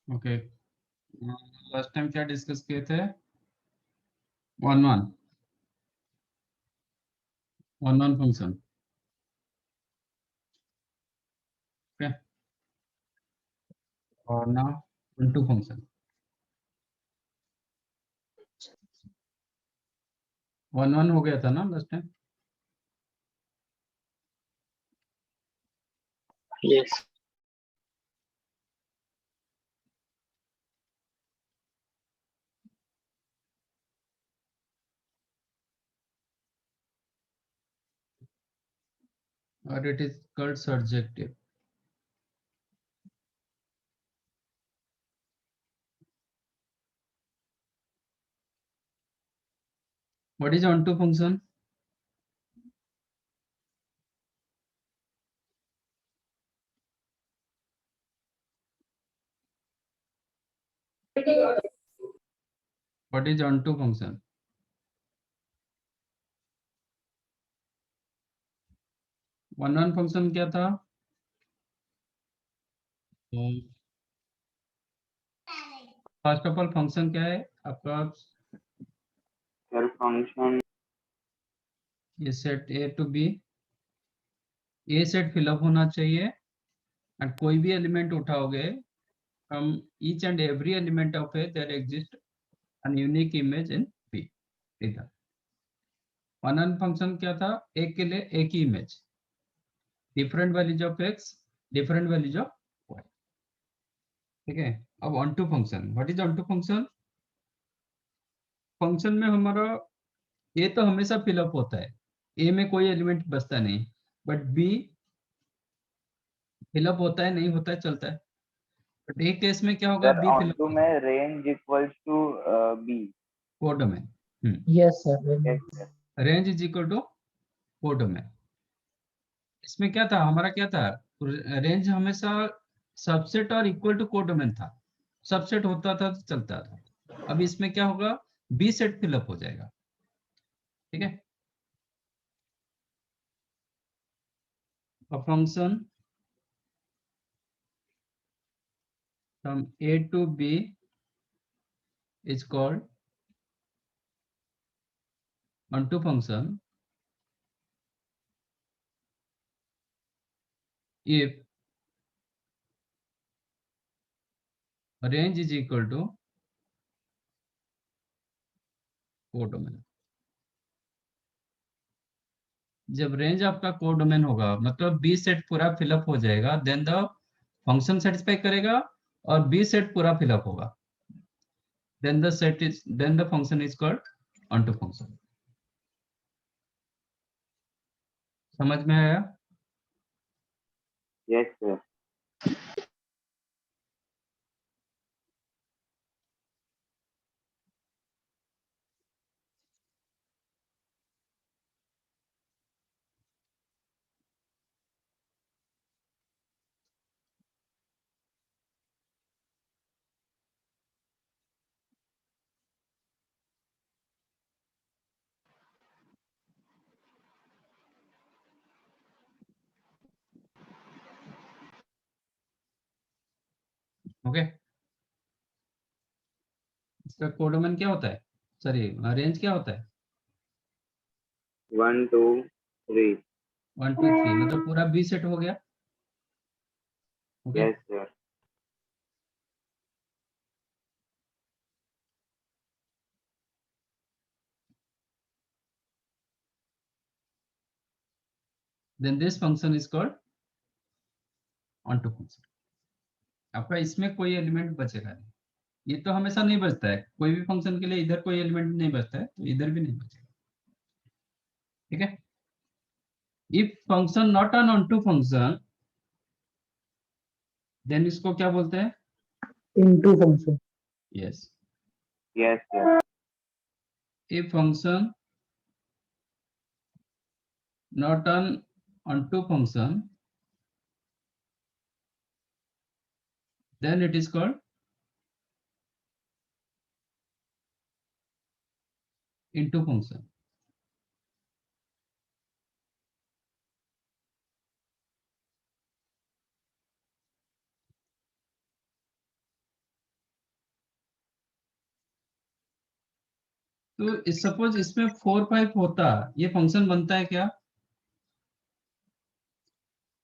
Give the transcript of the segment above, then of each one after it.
Okay, last time क्या discuss किए थे? One one function. ओके, और ना वन टू फंक्शन। वन हो गया था ना लास्ट टाइम? Yes. और it is called surjective. What is onto function? What is onto function? One function क्या था? फर्स्ट ऑफ ऑल फंक्शन क्या है आपका? Your function. ये set A to B, A set fill up होना चाहिए और कोई भी एलिमेंट उठाओगे from each and every element of A there exist an unique image in B. इधर वन फंक्शन क्या था? एक के लिए एक ही image, different values of X, different values of Y. ठीक है, अब onto function. What is onto function? Function में हमारा ए तो हमेशा फिलअप होता है, ए में कोई एलिमेंट बचता नहीं, बट बी फिलअप होता है नहीं होता है चलता है। बट एक केस में क्या होगा? Sir, बी फिलअप onto हो my जाएगा, range equals to B. Codomain. Yes, sir. Yes, sir. Range is equal to codomain. इसमें क्या था हमारा? क्या था? रेंज हमेशा सबसेट और इक्वल टू कोडोमेन था, सबसेट होता था तो चलता था। अब इसमें क्या होगा? बी सेट फिलअप हो जाएगा। ठीक है, a function from A to B is called onto function if range is equal to codomain. जब रेंज आपका कोडोमेन होगा मतलब बी सेट पूरा फिलअप हो जाएगा, देन द फंक्शन सेटिस्फाई करेगा और बी सेट पूरा फिलअप होगा, then the function is called onto function। समझ में आया? Yes, sir. ओके, इसका कोडोमेन क्या होता है? सॉरी, रेंज क्या होता है? 1, 2, 3. 1 2 3 मतलब पूरा बी सेट हो गया। Okay, Yes, sir. then this function is called onto function। आपका इसमें कोई एलिमेंट बचेगा नहीं, ये तो हमेशा नहीं बचता है, कोई भी फंक्शन के लिए इधर कोई एलिमेंट नहीं बचता है तो इधर भी नहीं बचेगा। ठीक है, if function not an onto function then इसको क्या बोलते हैं? Into function. Yes, Yes, sir. If function not an onto function then it is called into function. तो सपोज इसमें 4 5 होता, ये फंक्शन बनता है क्या?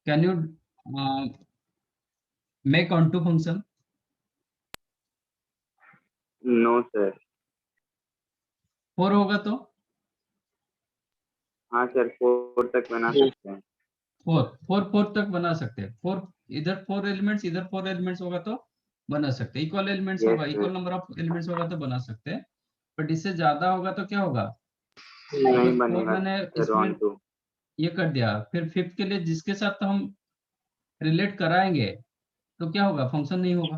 Can you make onto function? No sir. 4 होगा तो हाँ सर, 4 तक बना सकते हैं। 4 तक बना सकते हैं। 4 इधर 4 एलिमेंट्स, इधर 4 एलिमेंट्स होगा तो बना सकते हैं। इक्वल एलिमेंट्स यस होगा, sir. Equal number of elements होगा तो बना सकते हैं। बट इससे ज्यादा होगा तो क्या होगा? नहीं अगर 4 बनेगा मैंने सर इसमें ऑन टू। ये कर दिया, फिर फिफ्थ के लिए जिसके साथ तो हम रिलेट कराएंगे तो क्या होगा? फंक्शन नहीं होगा।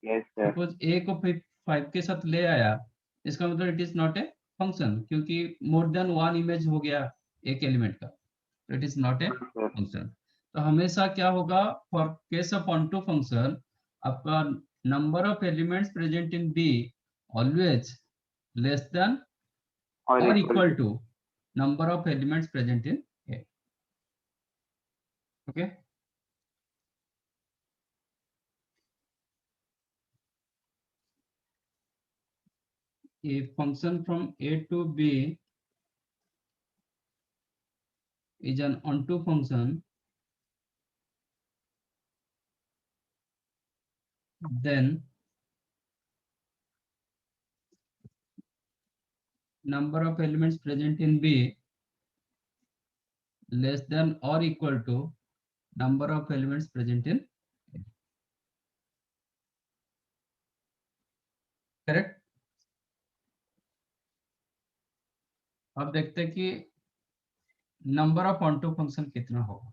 Yes sir. सपोज ए को 5 के साथ ले आया, इसका मतलब it is not a function, क्योंकि मोर देन वन इमेज हो गया एक एलिमेंट का, तो इट इज नॉट ए हाँ सर। फंक्शन। तो हमेशा क्या होगा? For case of onto function, आपका number of elements present in B always less than और और equal equal to. To number of elements present in A. Okay, a function from a to b is an onto function, then number of elements present in b less than or equal to number of elements present in A. Correct? अब देखते हैं कि number of onto function कितना होगा।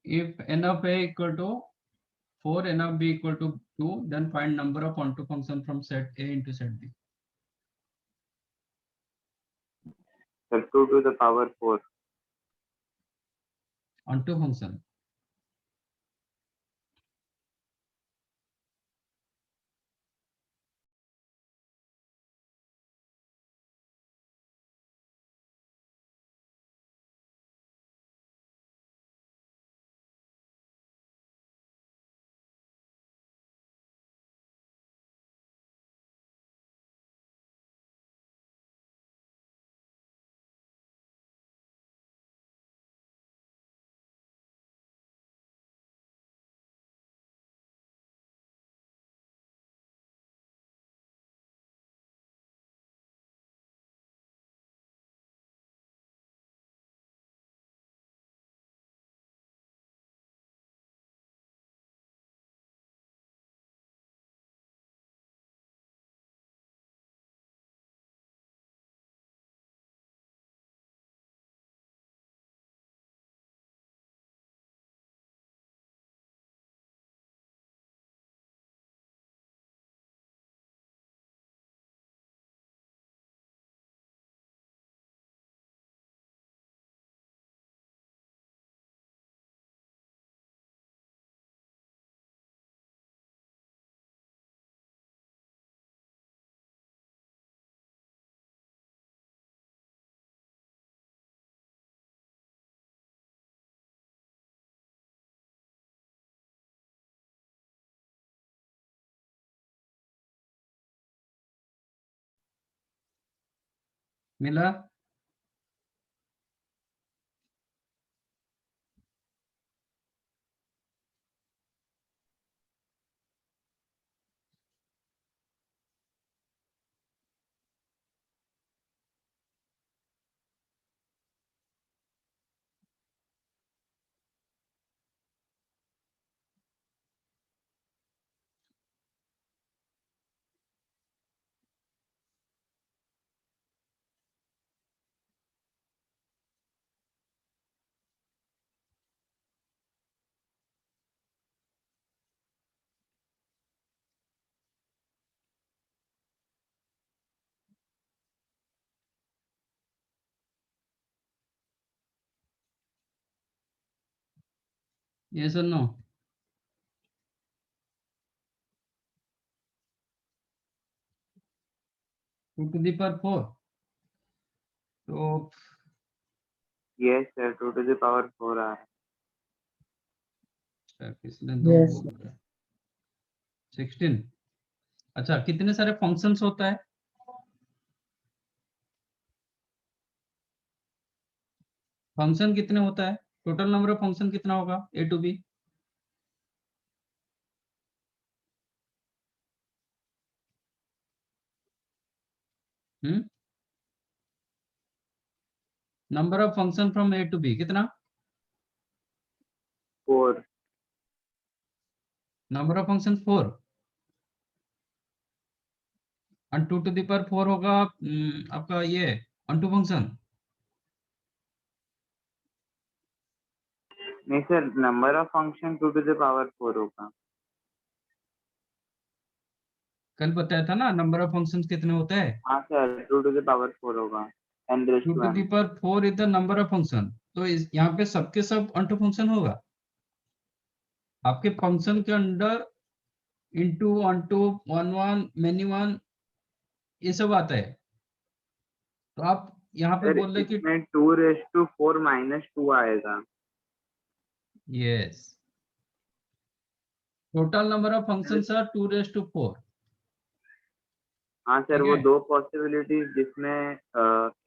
If n of a equal to 4, n of b equal to 2, then find number of onto function from set a into set b. Sir 2 to the power 4। onto function मिला? yes or no? 2 to the power 4, तो Yes sir, 2 to the power 4 आ रहा है. किसने 2 Yes. बोल रहा है? 16. अच्छा, कितने सारे फंक्शंस होता है? फंक्शन कितने होता है? टोटल नंबर ऑफ फंक्शन कितना होगा A to B? Number of function from A to B कितना? 4. नंबर ऑफ फंक्शन 4 और 2 टू द पावर 4 होगा आपका ये ऑनटू फंक्शन. नहीं sir, number of function 2 to the power 4 होगा. कल बताया था ना नंबर ऑफ फंक्शन कितने होते हैं. हाँ सर, 2 to the power 4 होगा. n raised 2 to to m. The power 4 is the number of function. तो यहाँ पे सबके सब ऑनटू फंक्शन होगा. आपके फंक्शन के अंदर into onto one one many one ये सब आता है. तो आप यहाँ पे सर बोल रहे कि इसमें 2 raised to 4 minus 2 आएगा. Yes, total number of functions are 2 raise to 4. हाँ सर, ठीक वो है. 2 पॉसिबिलिटीज जिसमें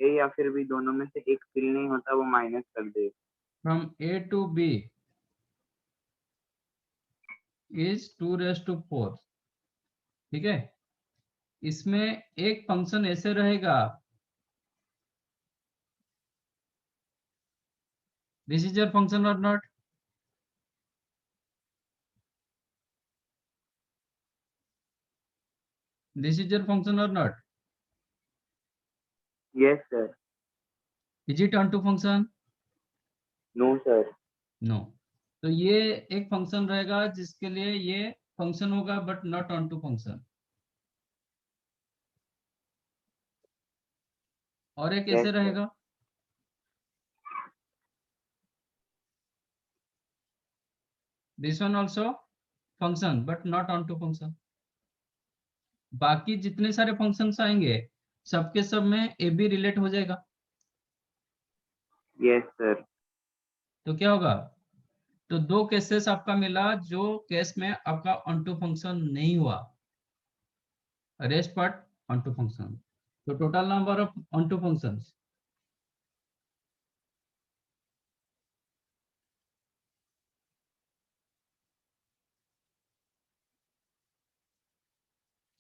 ए या फिर बी दोनों में से एक फिल नहीं होता, वो माइनस कर दे. From A to B is 2 raise to 4. ठीक है. इसमें एक फंक्शन ऐसे रहेगा, दिस इज योर फंक्शन और not? This is your function और not? Yes sir. Is it onto function? No sir. No. तो ये एक फंक्शन रहेगा जिसके लिए ये फंक्शन होगा but not onto function. और एक यस ऐसे सर. रहेगा, this one also function but not onto function. बाकी जितने सारे फंक्शंस आएंगे सबके सब में ए बी रिलेट हो जाएगा. Yes sir. तो क्या होगा? तो 2 केसेस आपका मिला जो केस में आपका ऑन टू फंक्शन नहीं हुआ, rest part onto function. तो total number of onto functions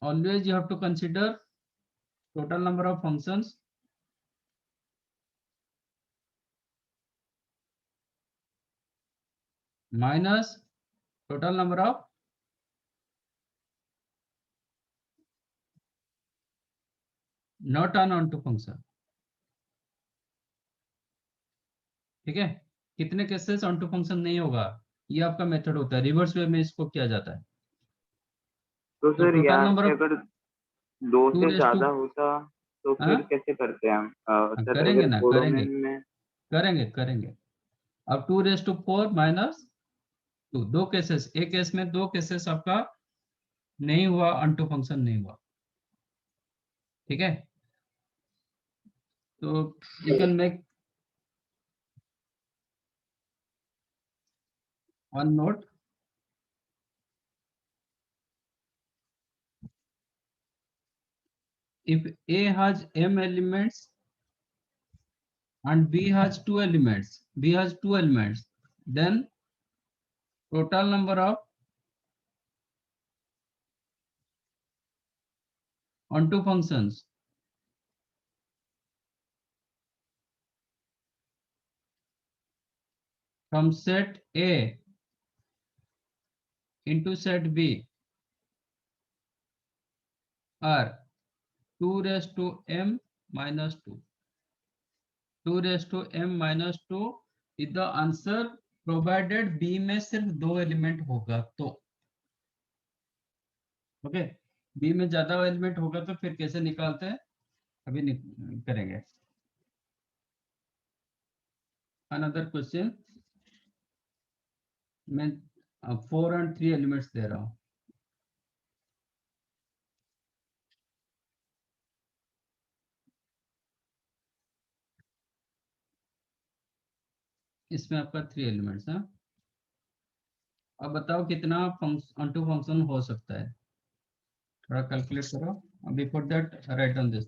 always you have to consider total number of functions minus total number of not on to function. ठीक है. कितने cases on to function नहीं होगा, ये आपका method होता है. रिवर्स वे में इसको किया जाता है. तो तो सर टोटल यहाँ नंबर से ऑफ अगर 2 2 से रेज टू ज्यादा होता तो फिर कैसे करते हैं हम? सर करेंगे अगर ना, करेंगे कोडोमेन में. करेंगे करेंगे. अब 2 रेज टू 4 माइनस 2, 2 केसेस, एक केस में 2 केसेस आपका नहीं हुआ, ऑन टू फंक्शन नहीं हुआ. ठीक है. तो you can make one note. If A has m elements and B has 2 elements, then total number of onto functions from set A into set B are 2 raised to m minus 2. 2 raised to m minus 2 is the answer provided B में सिर्फ 2 element होगा तो. Okay. B में ज्यादा element होगा तो फिर कैसे निकालते हैं अभी करेंगे. Another question. मैं 4 and 3 एलिमेंट्स दे रहा हूँ। इसमें आपका 3 एलिमेंट्स है। अब बताओ कितना ऑनटू फंक्शन हो सकता है, थोड़ा कैलकुलेट करो। Before that write on this.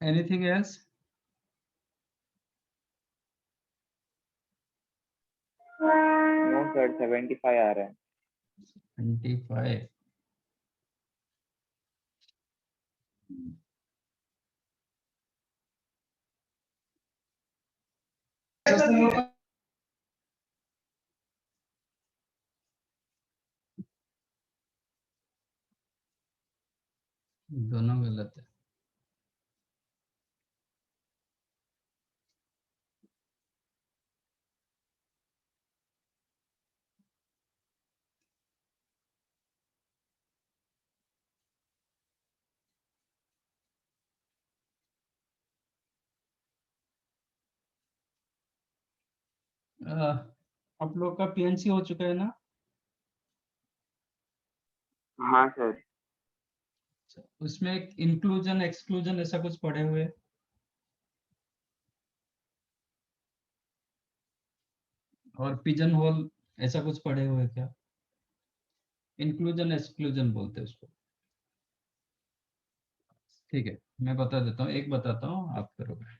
Anything else? No sir 75 आ रहा है। 25। दोनों गलत है। आप लोग का पीएनसी हो चुका है ना? हाँ सर। उसमें इंक्लूजन एक्सक्लूजन ऐसा कुछ पढ़े हुए? और पिजन होल ऐसा कुछ पढ़े हुए क्या? इंक्लूजन एक्सक्लूजन बोलते हैं उसको। ठीक है, मैं बता देता हूँ, एक बताता हूँ, आप करोगे।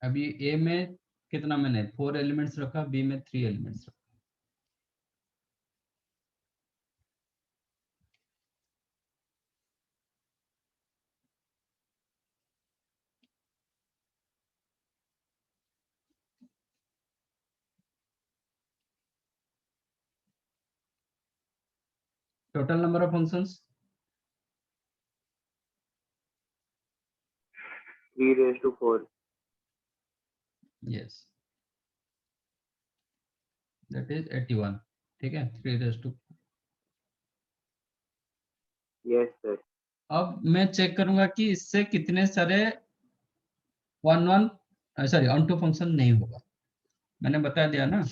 अभी ए में कितना मैंने 4 एलिमेंट्स रखा, बी में 3 एलिमेंट्स रखा। Total number of functions 3/4। Yes, that is 81। ठीक है, 3 यस सर। अब मैं चेक करूंगा कि इससे कितने सारे 1 टू फंक्शन नहीं होगा। मैंने बता दिया ना,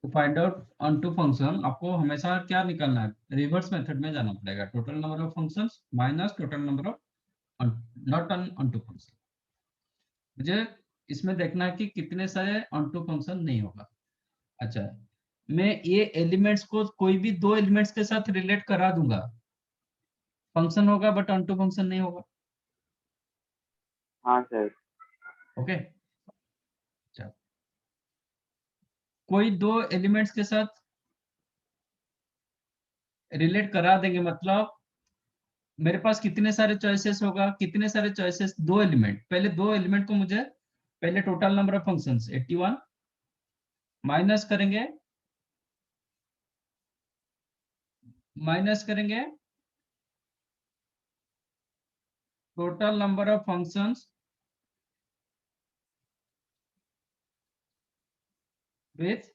to find out onto function आपको हमेशा क्या निकालना है, रिवर्स मेथड में जाना पड़ेगा। Total number of functions minus total number of not onto function. मुझे इसमें देखना है कि कितने सारे ऑन टू फंक्शन नहीं होगा। अच्छा, मैं ये एलिमेंट्स को कोई भी 2 एलिमेंट्स के साथ रिलेट करा दूंगा, फंक्शन होगा बट ऑन टू फंक्शन नहीं होगा। हाँ सर। ओके, अच्छा, कोई 2 एलिमेंट्स के साथ रिलेट करा देंगे मतलब मेरे पास कितने सारे चॉइसेस होगा, कितने सारे चॉइसेस, 2 एलिमेंट, पहले 2 एलिमेंट को मुझे पहले total number of functions 81 minus करेंगे, total number of functions with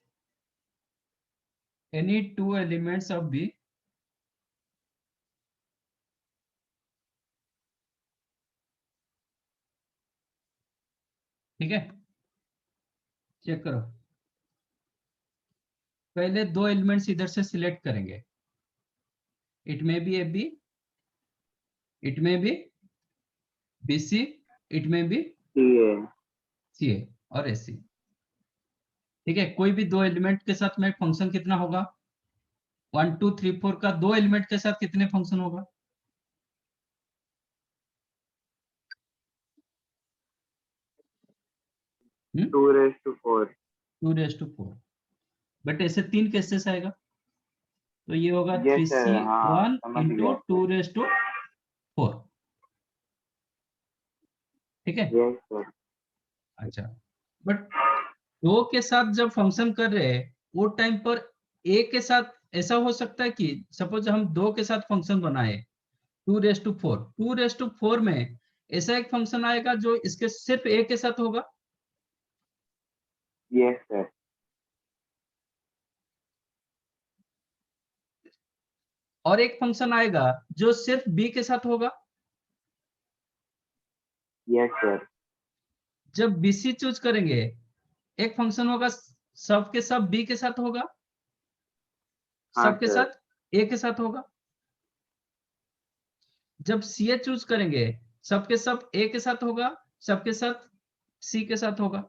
any 2 elements of B, ठीक है। चेक करो, पहले 2 एलिमेंट्स इधर से सिलेक्ट करेंगे, it may be A B, it may be B C, it may be C A और S सी। ठीक है, कोई भी 2 एलिमेंट के साथ में फंक्शन कितना होगा, 1 2 3 4 का 2 एलिमेंट के साथ कितने फंक्शन होगा? हम्म, 2/4। 2/4, बट ऐसे 3 केसेस आएगा, तो ये होगा यस सर। हाँ 3C1 समझ इंटू गया। 2/4। ठीक है, यस सर। अच्छा, बट 2 के साथ जब फंक्शन कर रहे हैं वो टाइम पर ए के साथ ऐसा हो सकता है कि सपोज हम 2 के साथ फंक्शन बनाए 2/4 में ऐसा एक फंक्शन आएगा जो इसके सिर्फ ए के साथ होगा, यस सर। और एक फंक्शन आएगा जो सिर्फ बी के साथ होगा। Yes sir. जब बीसी चूज करेंगे एक फंक्शन होगा सब के सब बी के साथ होगा, हाँ सबके सर। साथ ए के साथ होगा। जब सी ए चूज करेंगे सबके सब ए के साथ होगा, सबके साथ सी के साथ होगा।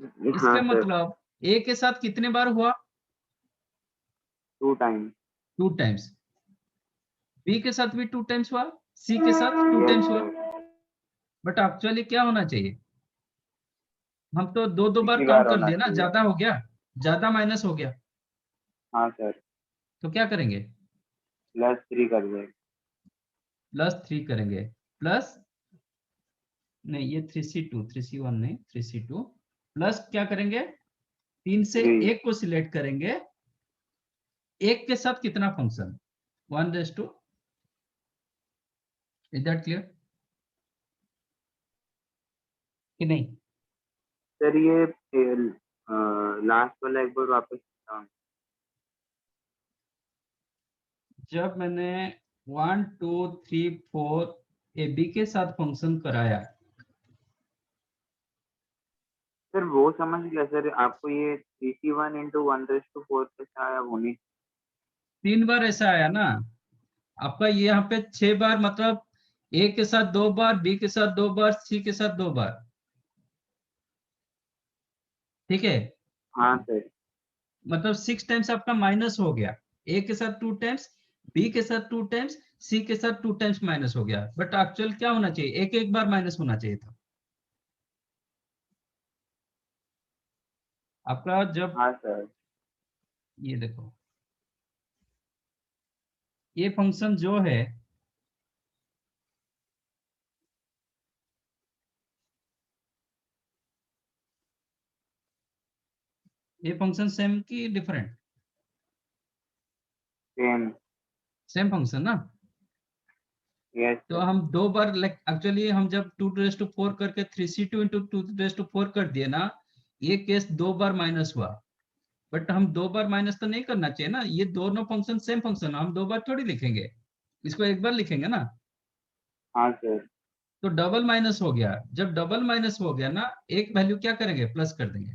हाँ इसका सर। मतलब ए के साथ कितने बार हुआ, 2 टाइम। 2 टाइम्स। बी के साथ भी 2 टाइम्स हुआ, सी के साथ 2 यस टाइम्स हुआ, सर, बट एक्चुअली क्या होना चाहिए, हम तो दो दो बार इसी काउंट बार कर होना दिया ना, चाहिए। ज्यादा हो गया, ज्यादा माइनस हो गया, हाँ सर, तो क्या करेंगे, +3 कर दे। +3 करेंगे, प्लस नहीं ये 3C2 3C1 नहीं 3C2 प्लस क्या करेंगे, 3 से 3 1 को सिलेक्ट करेंगे, एक के साथ कितना फंक्शन, 1 इज दैट क्लियर कि नहीं। सर, ये लास्ट वाला एक बार वापस बताओ। जब मैंने 1 2 3 4 ए बी के साथ फंक्शन कराया, सर वो समझ गया सर, आपको ये 3C1 × 1⁴ कैसे आया वो नहीं। 3 बार ऐसा आया ना, आपका ये यहाँ पे 6 बार, मतलब ए के साथ 2 बार, बी के साथ 2 बार, सी के साथ 2 बार, ठीक है, हाँ सर। मतलब 6 टाइम्स आपका माइनस हो गया, ए के साथ 2 टाइम्स, बी के साथ 2 टाइम्स, सी के साथ 2 टाइम्स माइनस हो गया, बट एक्चुअल क्या होना चाहिए, एक एक बार माइनस होना चाहिए था आपका। जब हाँ सर। ये देखो, ये फंक्शन जो है, ये फंक्शन सेम की डिफरेंट, सेम। सेम फंक्शन ना, यस तो सर। हम 2 बार लाइक एक्चुअली हम जब 2⁴ करके 3C2 × 2⁴ कर दिए ना, ये केस 2 बार माइनस हुआ, बट हम 2 बार माइनस तो नहीं करना चाहिए ना, ये दोनों फंक्शन सेम फंक्शन, हम 2 बार थोड़ी लिखेंगे, इसको एक बार लिखेंगे ना, हाँ सर। तो डबल माइनस हो गया, जब डबल माइनस हो गया ना, एक वैल्यू क्या करेंगे, प्लस कर देंगे,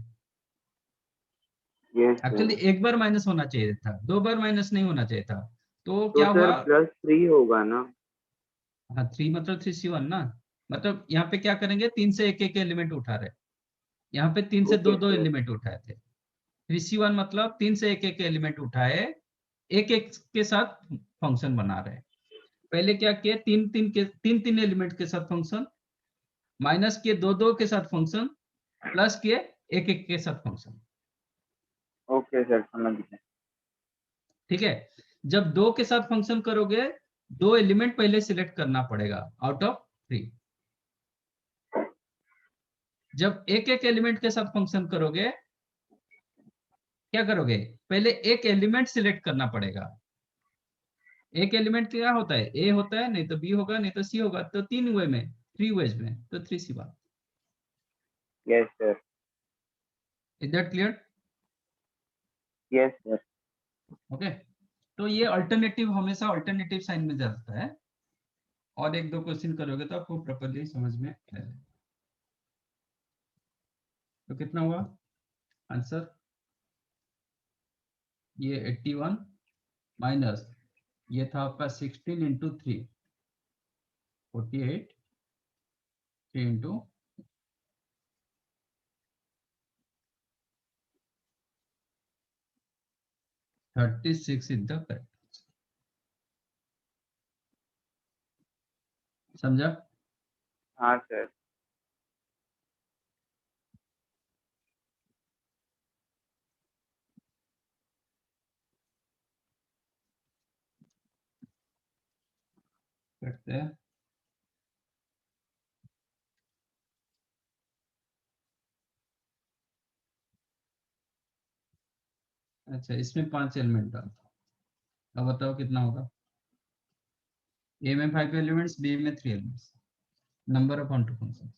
यस एक्चुअली सर। एक बार माइनस होना चाहिए था, 2 बार माइनस नहीं होना चाहिए था, तो तो क्या सर हुआ, +3 होगा ना। हाँ 3 मतलब 3C1 ना, मतलब यहाँ पे क्या करेंगे, 3 से एक एक एलिमेंट उठा रहे, यहाँ पे 3 से दो ओके दो सर। एलिमेंट उठाए थे, 3C1 मतलब 3 से एक एक एलिमेंट उठाए, एक एक के साथ फंक्शन बना रहे, पहले क्या किए, तीन तीन एलिमेंट के साथ फंक्शन, माइनस किए दो दो के साथ फंक्शन, प्लस किए एक एक के साथ फंक्शन, ओके सर, समझ गए। ठीक है। जब 2 के साथ फंक्शन करोगे, 2 एलिमेंट पहले सिलेक्ट करना पड़ेगा आउट ऑफ 3, जब एक एक एलिमेंट के साथ फंक्शन करोगे, क्या करोगे, पहले एक एलिमेंट सिलेक्ट करना पड़ेगा, एक एलिमेंट क्या होता है, ए होता है, नहीं तो बी होगा, नहीं तो सी होगा, तो 3 वे में, 3 वेज में, तो 3C1, yes sir. Is that clear, yes sir. Okay. तो ये अल्टरनेटिव हमेशा अल्टरनेटिव साइन में जाता है, और एक दो क्वेश्चन करोगे तो आपको प्रॉपर्ली समझ में आएगा। तो कितना हुआ आंसर, ये 81 माइनस, ये था आपका 16 × 3 48, 3 × 36 इज द करेक्ट, समझा। हाँ सर। करते हैं, अच्छा इसमें 5 एलिमेंट डालता हूं, अब बताओ कितना होगा, ए में 5 एलिमेंट्स, बी में 3 elements, number of onto function,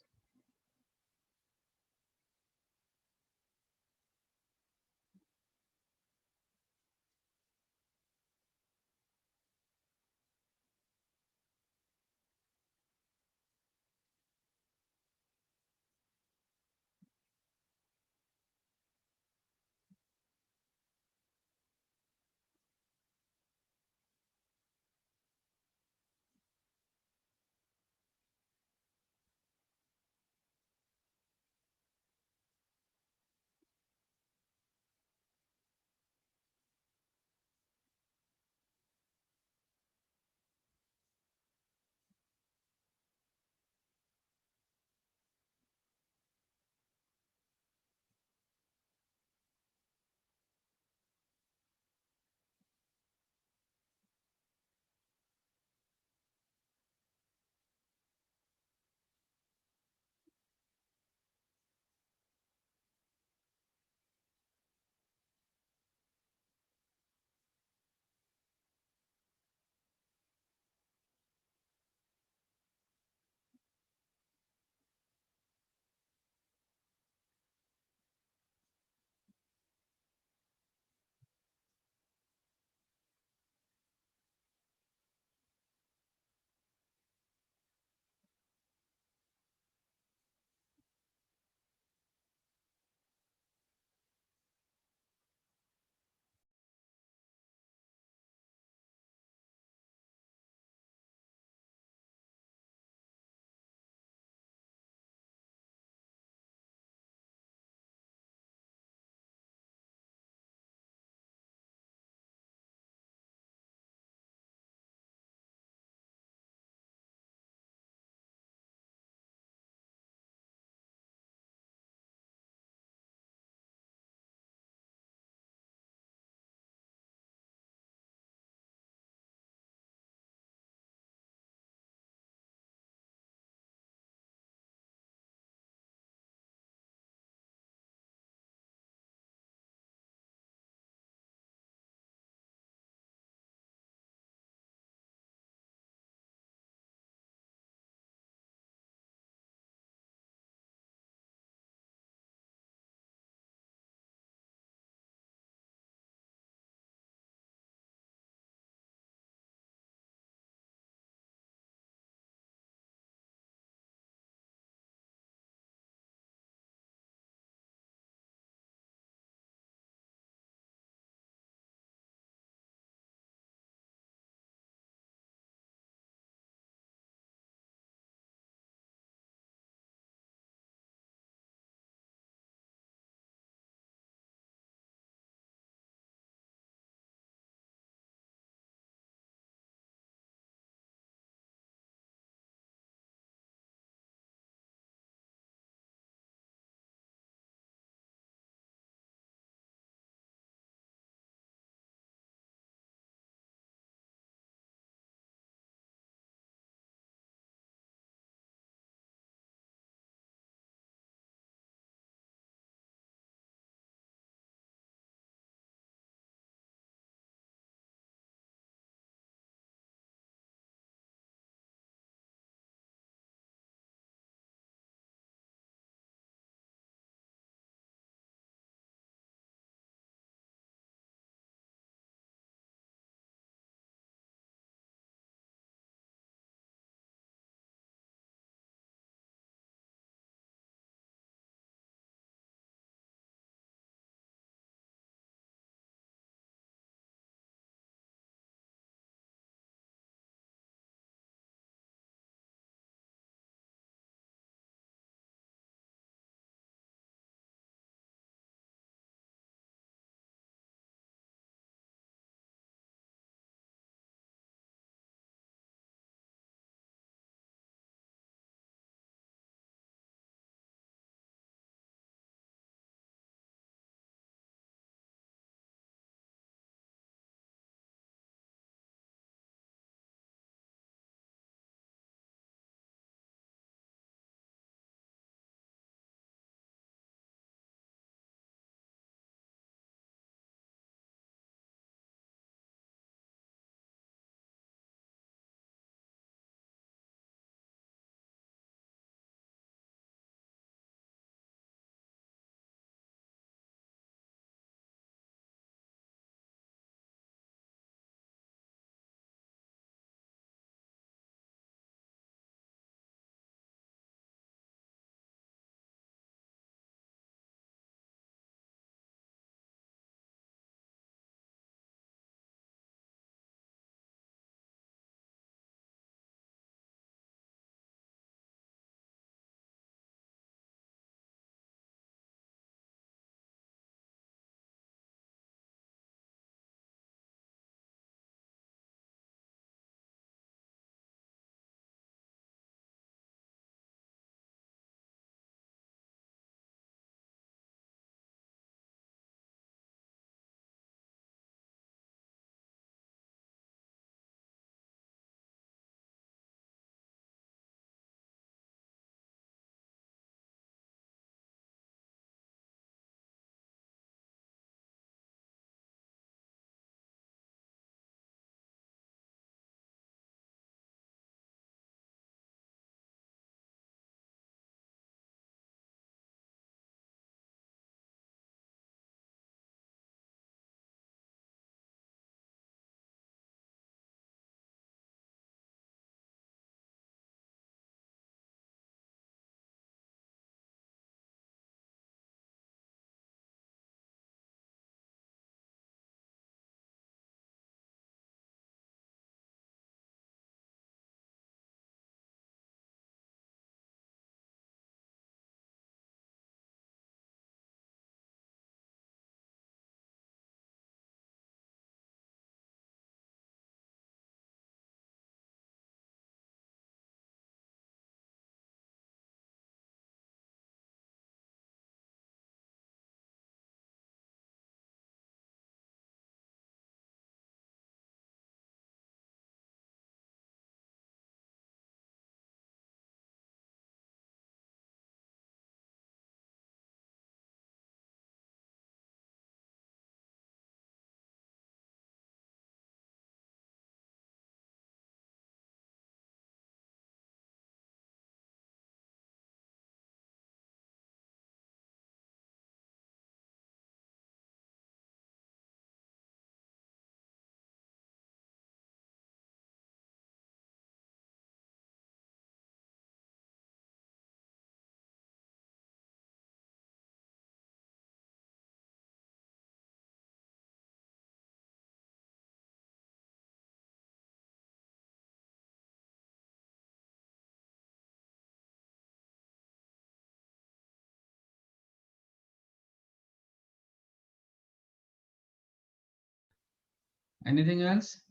Anything else?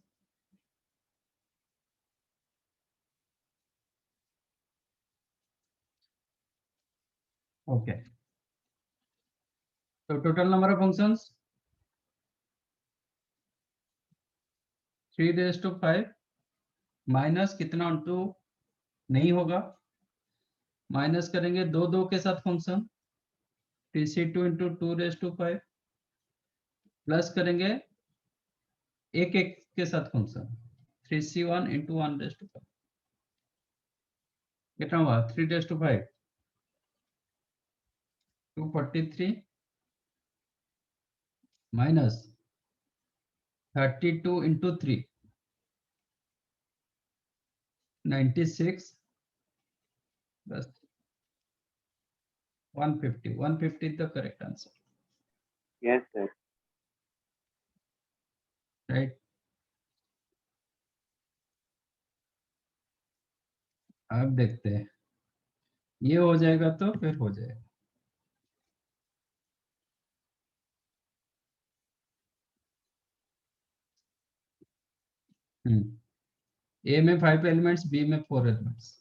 Okay. So total number of functions 3 raised to 5 minus कितना इंटू नहीं होगा, माइनस करेंगे दो दो के साथ function 3c2 into 2 raise to 5 plus करेंगे एक एक के साथ function 3c1 into 1 raise to 5 कितना हुआ 3 raise to 5 243 minus 32 into 3 96 plus 150 is the correct answer, Yes, sir. right? अब देखते हैं ये हो जाएगा तो फिर हो जाएगा। ए में 5 एलिमेंट्स, बी में 4 elements.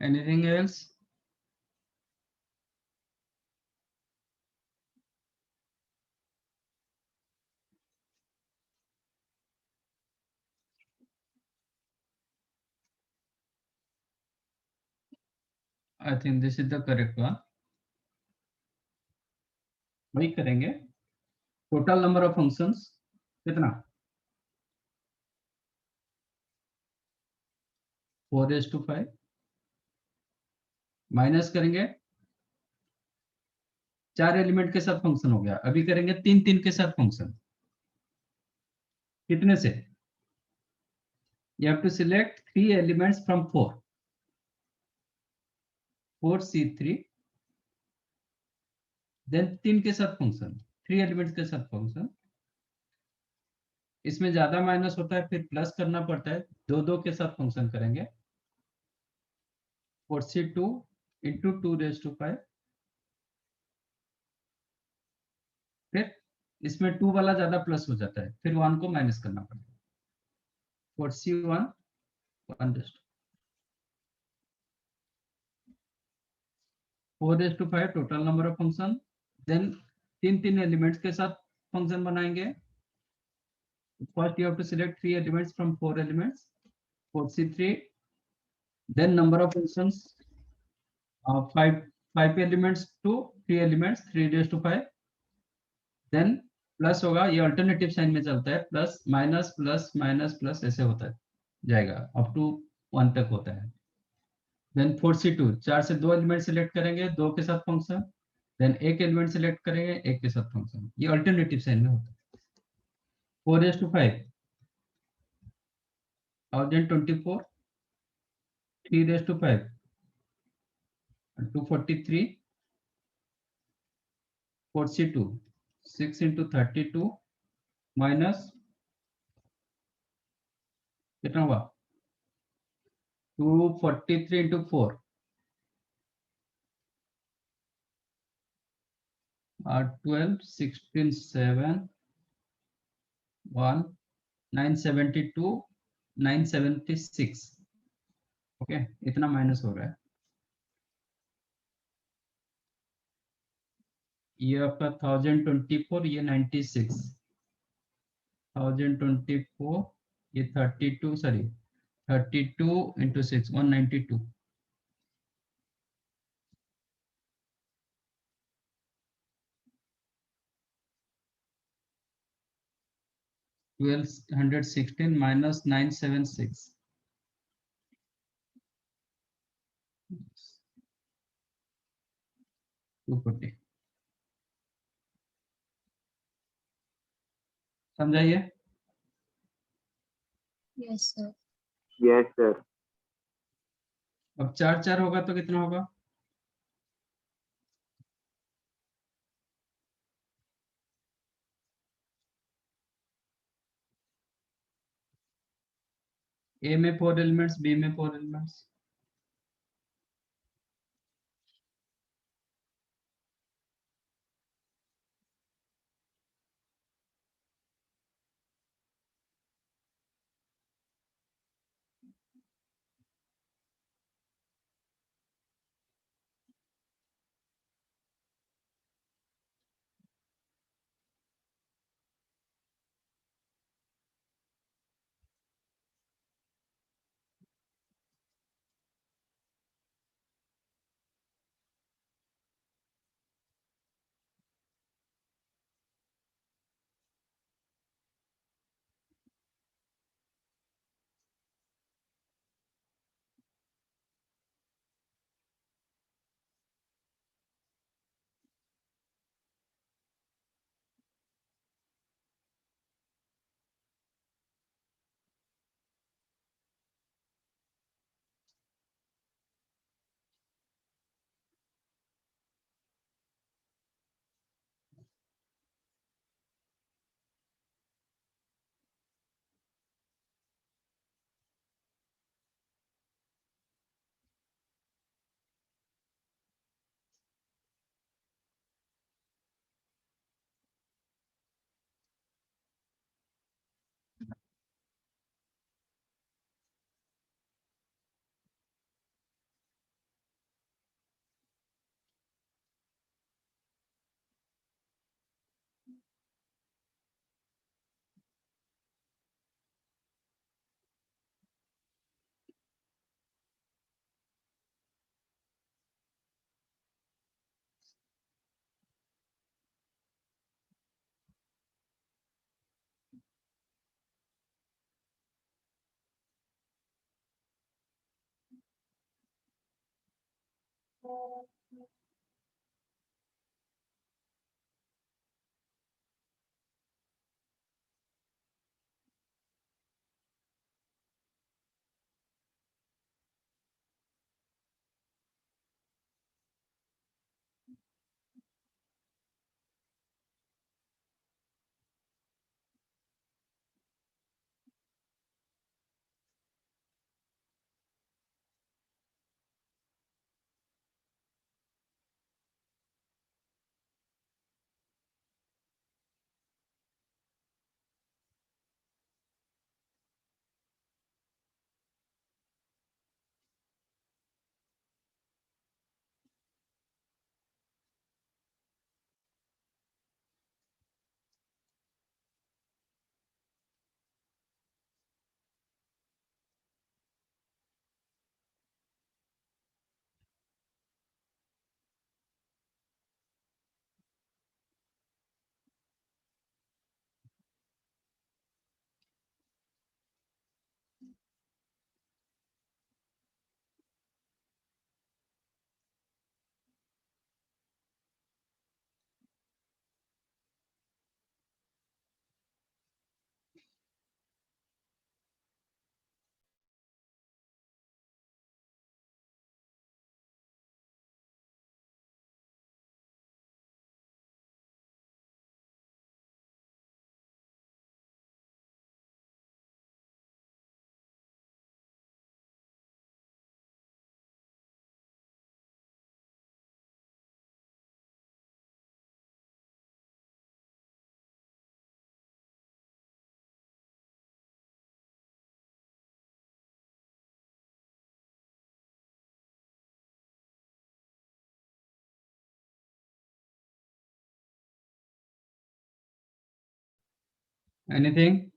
Anything else? I think this is the correct one. वही करेंगे. Total number of functions कितना? 4:5 माइनस करेंगे. 4 एलिमेंट के साथ फंक्शन हो गया. अभी करेंगे 3 के साथ फंक्शन. कितने से? You have to select 3 elements from 4. 4C3. Then 3 के साथ फंक्शन. 3 एलिमेंट्स के साथ फंक्शन. इसमें ज्यादा माइनस होता है, फिर प्लस करना पड़ता है. 2 के साथ फंक्शन करेंगे. 4C2 into 2⁵. फिर इसमें 2 वाला ज्यादा प्लस हो जाता है, फिर 1 को माइनस करना पड़ता है. 4C1 1 4:5 total number of function. Then 3 elements के साथ फंक्शन बनाएंगे. First you have to select 3 elements from 4 elements. 4C3. Then number of functions 5 elements to 3 elements 3:5. Then plus होगा, ये अल्टरनेटिव साइन में चलता है. Plus minus plus minus plus ऐसे होता है जाएगा अप टू 1 तक होता है. देन 4C2 4 से 2 एलिमेंट सिलेक्ट करेंगे, 2 के साथ फंक्शन. देन एक एलिमेंट सिलेक्ट करेंगे, 1 के साथ फंक्शन. ये अल्टरनेटिव साइन में होता है. 4:5 1024. 3:5 243. 4C2 6 into 32 माइनस कितना हुआ? 243 into 4 12 16 7 1 972 976. ओके, इतना माइनस हो रहा है. ये आपका 1024, ये 96. 1024, ये 32 सॉरी 32 into 6 192. 1216 minus 976. समझाइए. Yes, sir. Yes sir. अब 4 होगा तो कितना होगा? ए में 4 एलिमेंट्स, बी में 4 elements. Anything?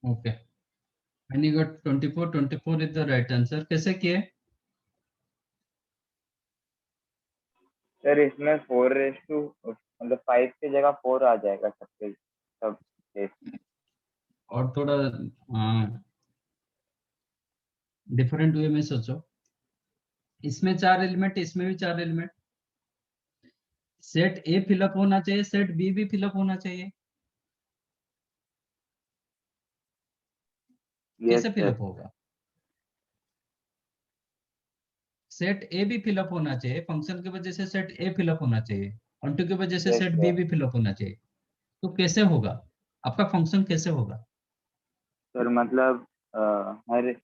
Okay. And you got 24. 24 is the right answer. कैसे किए? सर इसमें 4 मतलब 5 की जगह 4 आ जाएगा सबके सब केस में। और थोड़ा डिफरेंट वे में सोचो। इसमें 4 एलिमेंट, इसमें भी 4 एलिमेंट। सेट ए फिलअप होना चाहिए, सेट बी भी फिलअप होना चाहिए। यस कैसे सर। फिलअप होगा? सेट ए भी फिलअप होना चाहिए, फंक्शन की वजह से सेट ए फिलअप होना चाहिए, ऑनटू की वजह से यस सेट बी सर। भी फिलअप होना चाहिए। तो कैसे होगा? आपका फंक्शन कैसे होगा? सर मतलब हर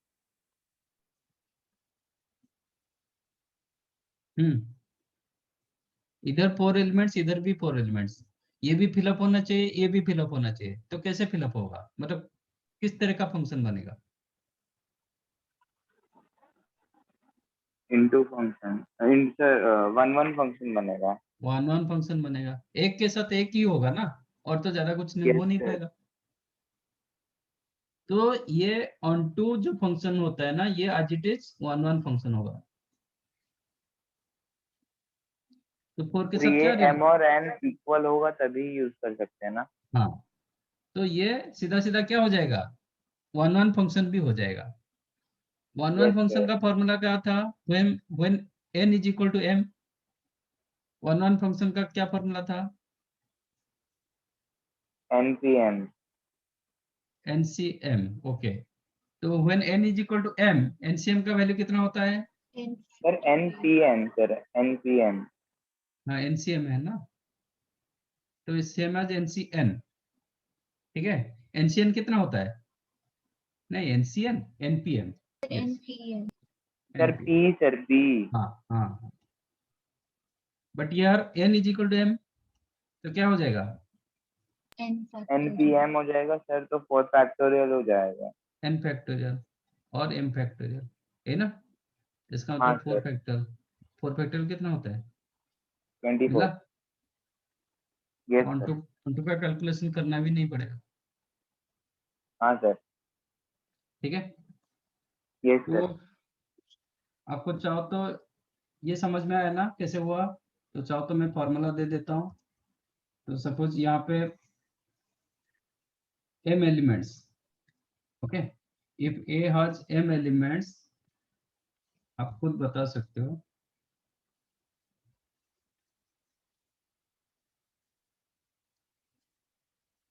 इधर 4 एलिमेंट्स, इधर भी 4 एलिमेंट्स, ये भी फिलअप होना चाहिए, ये भी फिलअप होना चाहिए। तो कैसे फिलअप होगा? मतलब किस तरह का फंक्शन बनेगा? इनटू फंक्शन वन फंक्शन बनेगा। वन फंक्शन बनेगा, एक के साथ एक ही होगा ना, और तो ज्यादा कुछ नहीं Yes, हो नहीं sir. पाएगा। तो ये ऑन टू जो फंक्शन होता है ना, ये आज इट इज वन फंक्शन होगा। तो 4 के तो साथ ये क्या m और n इक्वल होगा तभी यूज कर सकते हैं ना। हाँ, तो ये सीधा सीधा क्या हो जाएगा, वन फंक्शन भी हो जाएगा। One Yes, function sir. का फॉर्मूला क्या था, when n is equal to m, one function का क्या फॉर्मूला था, npm। एनसीएम। ओके, तो when n is equal to m, NCM का वैल्यू कितना होता है, सर npm सर npm। हाँ एनसीएम है ना, तो सेम एज एनसीएन। ठीक है, एनसीएन कितना होता है, नहीं NCN, NPM, sir p sir p। हाँ हाँ, बट यार n is equal to m, तो क्या हो जाएगा, npm हो जाएगा सर, तो 4 फैक्टोरियल हो जाएगा। n फैक्टोरियल और m फैक्टोरियल, है ना, इसका हाँ मतलब सर 4 फैक्टोरियल कितना होता है, 24। मिला, यस ऑन सर। टू का कैलकुलेशन करना भी नहीं पड़ेगा। हाँ सर। ठीक है, यस तो सर। आपको चाहो तो ये समझ में आया ना कैसे हुआ, तो चाहो तो मैं फॉर्मूला दे देता हूँ। तो सपोज यहाँ पे m elements, okay, if a has m elements, आप खुद बता सकते हो,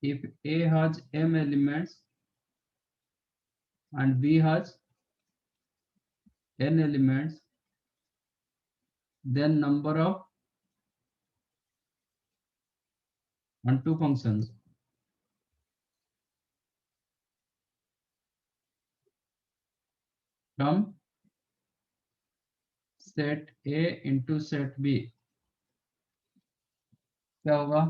if a has m elements and b has n elements, then number of onto functions from set A into set B क्या होगा,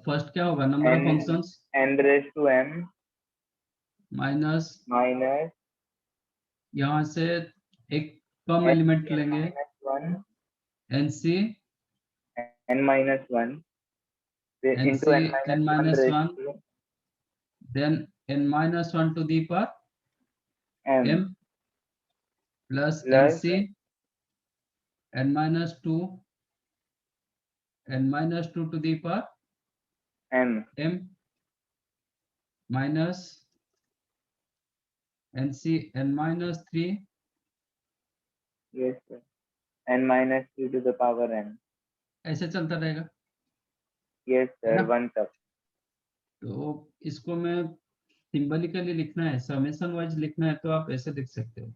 फर्स्ट क्या होगा, number of n functions n raised to m minus, minus यहाँ से एक कम element n लेंगे, minus 1 nc n minus 1 nc into n n minus 1 minus raised 1, to then n minus 1 to the power m m plus plus nc n minus 2 n minus 2 to the power m। m minus nc n minus 3, yes sir n minus 3 to the power n। ऐसे चलता रहेगा, yes है sir ना। 1 तक। तो इसको मैं सिंबलिकली लिखना है, समेशन वाइज लिखना है, तो आप ऐसे लिख सकते हो,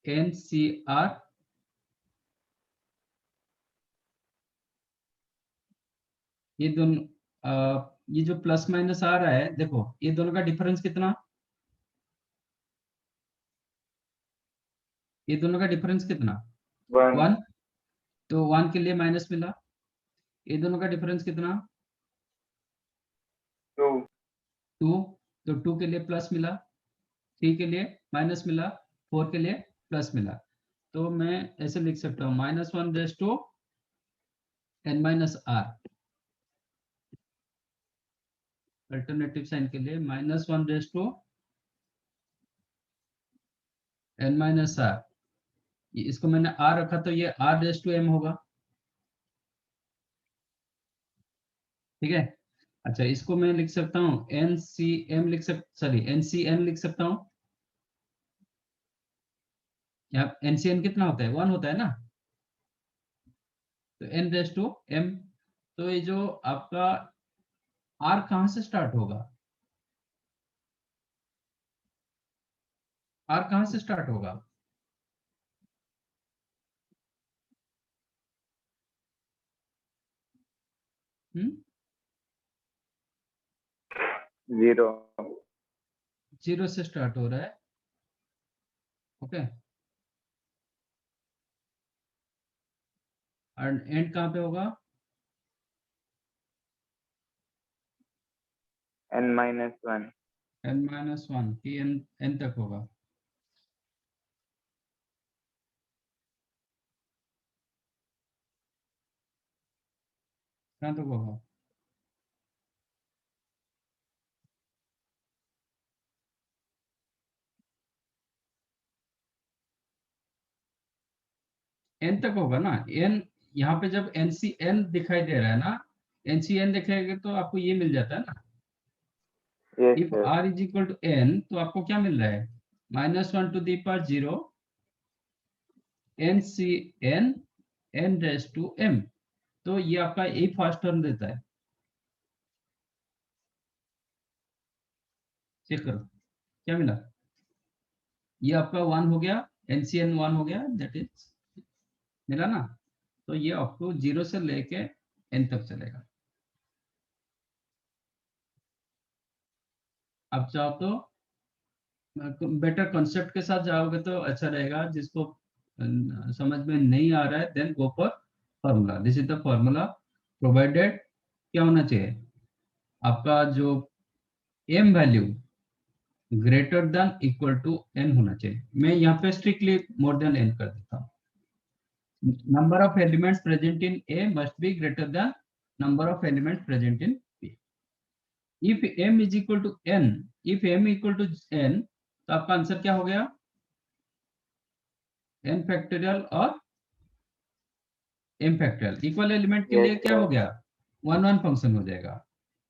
NCR ये दोनों, ये जो प्लस माइनस आ रहा है, देखो ये दोनों का डिफरेंस कितना, ये दोनों का डिफरेंस कितना, 1 1, तो 1 के लिए माइनस मिला, ये दोनों का डिफरेंस कितना, 2 2, तो 2 के लिए प्लस मिला, 3 के लिए माइनस मिला, 4 के लिए प्लस मिला। तो मैं ऐसे लिख सकता हूँ -1 raise to n minus r, alternative sign के लिए -1 raise to n minus r, इसको मैंने r रखा तो ये r रेज टू m होगा। ठीक है, अच्छा इसको मैं लिख सकता हूँ NCM लिख सॉरी NCN लिख सकता हूँ, यहाँ NCN कितना होता है, 1 होता है ना, तो n रेज टू m, तो ये जो आपका r कहाँ से स्टार्ट होगा, r कहाँ से स्टार्ट होगा, हम्म, 0 0 से स्टार्ट हो रहा है, ओके। और एंड कहाँ पे होगा? n-1 n-1 की n तक होगा। कहाँ तक होगा? n तक होगा ना। n यहाँ पे जब ncn दिखाई दे रहा है ना, ncn दिखाएगा तो आपको ये मिल जाता है ना। yes if sir r is equal to n तो आपको क्या मिल रहा है? -1 to the power 0 ncn n raise to m। तो ये आपका ए फर्स्ट टर्म देता है। चेक करो क्या मिला। ये आपका 1 हो गया, ncn 1 हो गया, दैट इज मिला ना। तो ये आपको 0 से लेके n तक चलेगा। अब चाहो तो बेटर कॉन्सेप्ट के साथ जाओगे तो अच्छा रहेगा। जिसको समझ में नहीं आ रहा है then go for formula. This is the formula provided. क्या होना चाहिए आपका जो m value greater than equal to n होना चाहिए। मैं यहाँ पे स्ट्रिक्टली मोर देन n कर देता हूँ। number of elements present in A must be greater than number of elements present in B. If m is equal to n, if m equal to n, तो आपका answer क्या हो गया? n factorial और m factorial. Equal element के yes लिए क्या sir हो गया? 1 1 फंक्शन हो जाएगा।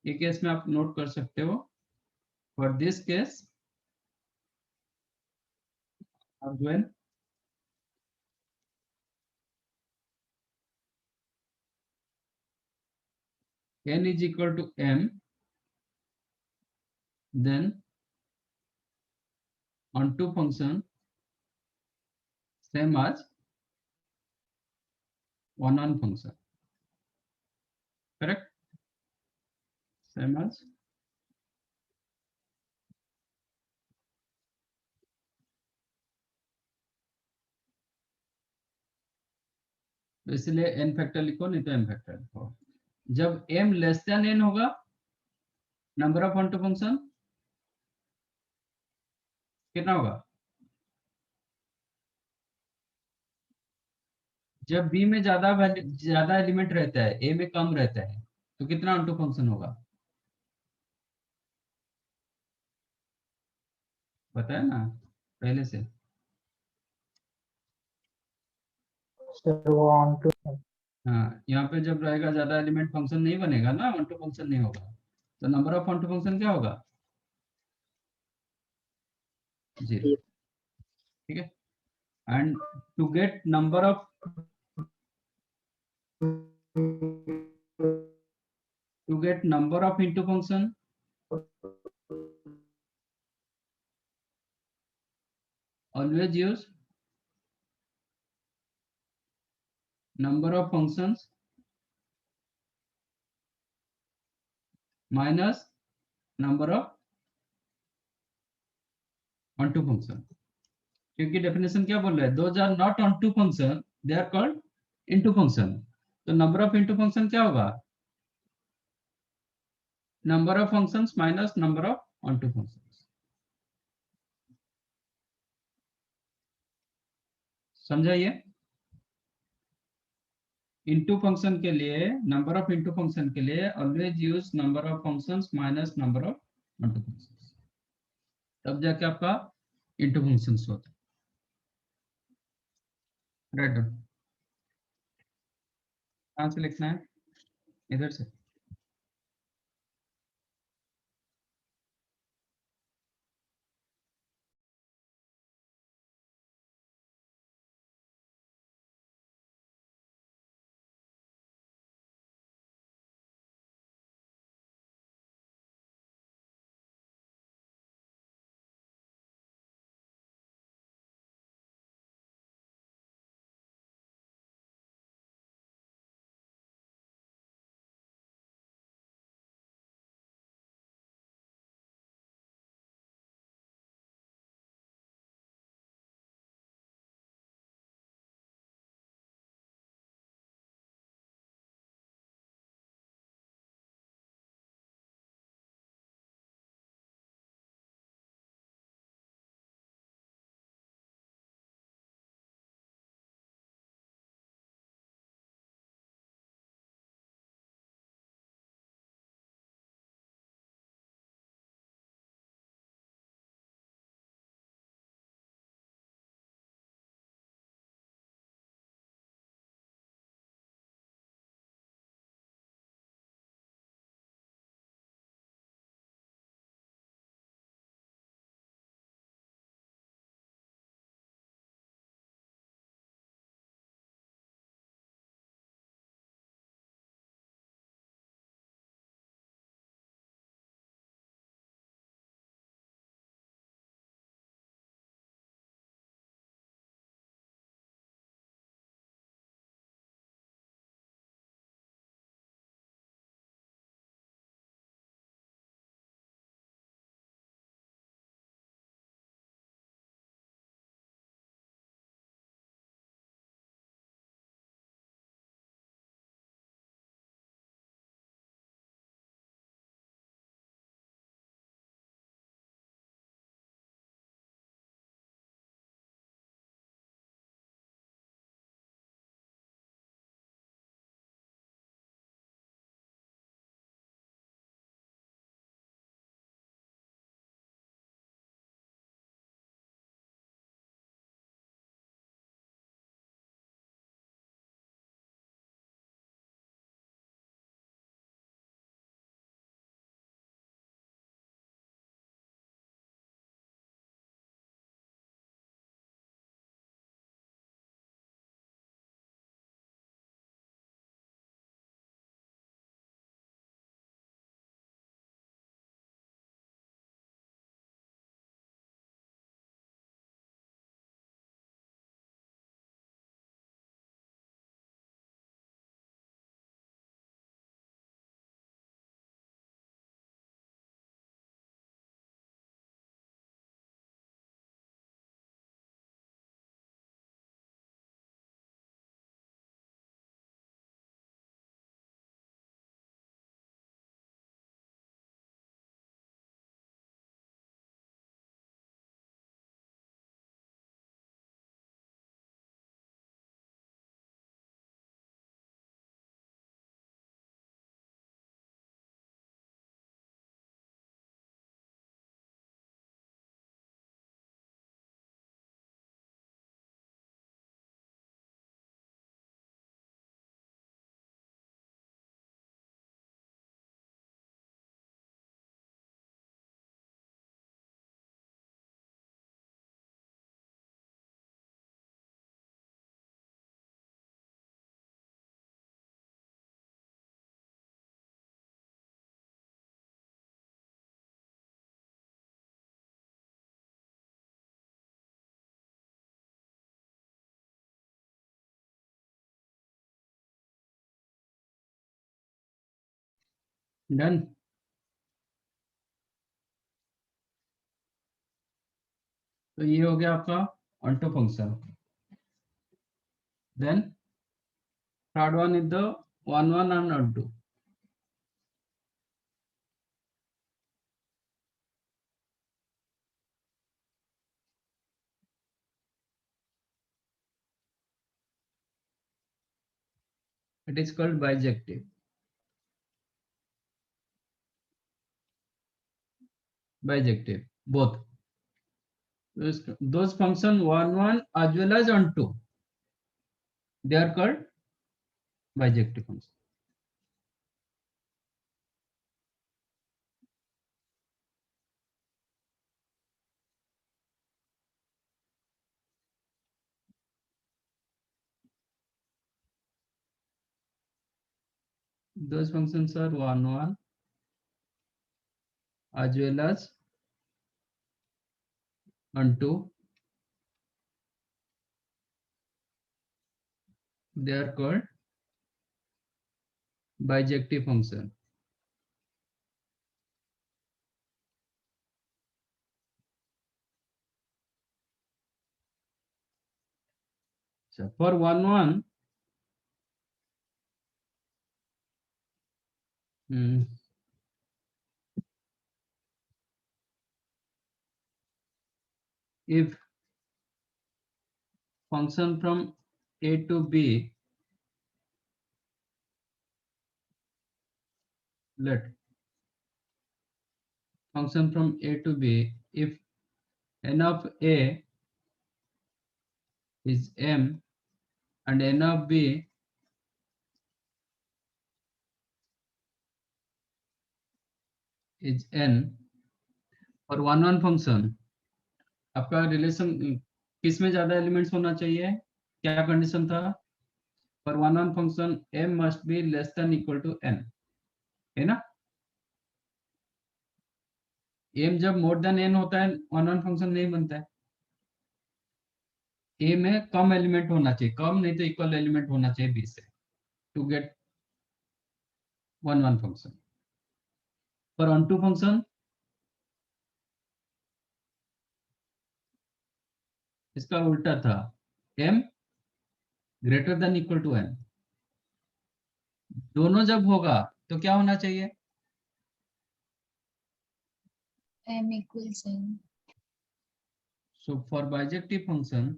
ये केस में आप नोट कर सकते हो। For this case when n is equal to m, then onto function same as 1 1 function, correct? Same as तो इसलिए n फैक्टर लिखो, नहीं तो m फैक्टर लिखो। जब m लेस देन n होगा नंबर ऑफ onto फंक्शन कितना होगा? जब b में ज्यादा एलिमेंट रहता है a में कम रहता है तो कितना onto फंक्शन होगा? पता है ना पहले से। Sir, वो on to हाँ, यहाँ पे जब रहेगा ज्यादा एलिमेंट फंक्शन नहीं बनेगा ना, onto फंक्शन नहीं होगा। तो नंबर ऑफ onto फंक्शन क्या होगा? 0। ठीक है। And to get number of into function, always use number of functions minus number of onto function। क्योंकि डेफिनेशन क्या बोल रहा है? Those are not onto function, they are called into function। तो नंबर ऑफ into function क्या होगा? Number of functions minus number of onto functions। समझाइए। into function के लिए, नंबर ऑफ into फंक्शन के लिए always use number of functions minus number of onto functions, तब जाके आपका into फंक्शंस होता है। राइट। कहाँ से लिखना है? इधर से। डन। तो ये हो गया आपका onto function. Then third one is the one and onto। It is called bijective. Bijective, both. Those function one as well as onto, they are called bijective function. Those functions are one as well as onto, they are called bijective function. So for one, if function from A to B, let function from A to B, if n of A is m and n of B is n, for one function आपका relation किस में ज्यादा elements होना चाहिए? क्या condition था? For one function m must be less than equal to n, है ना? m जब मोर देन n होता है वन फंक्शन नहीं बनता है। a में कम एलिमेंट होना चाहिए, कम नहीं तो इक्वल एलिमेंट होना चाहिए b से to get one function. For onto function इसका उल्टा था, m greater than equal to n। दोनों जब होगा तो क्या होना चाहिए? m equals n. So for bijective function,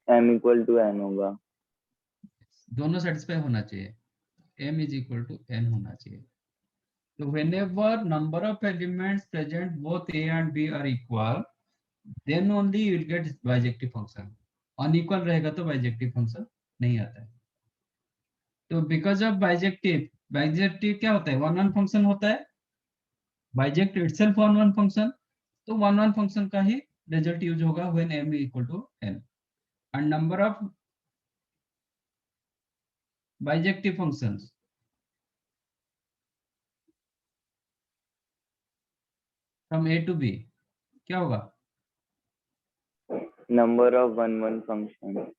m equal to n होगा। दोनों सेटिस्फाई होना चाहिए, m is equal to n होना चाहिए। So whenever number of elements present both a and b are equal, then only you will get bijective function. Unequal रहेगा तो bijective function नहीं आता है। तो because of bijective क्या होता है? वन फंक्शन होता है, biject itself वन फंक्शन, तो वन फंक्शन का ही रिजल्ट यूज होगा when m equal to n and number of bijective functions from a to b क्या होगा? Number of one function,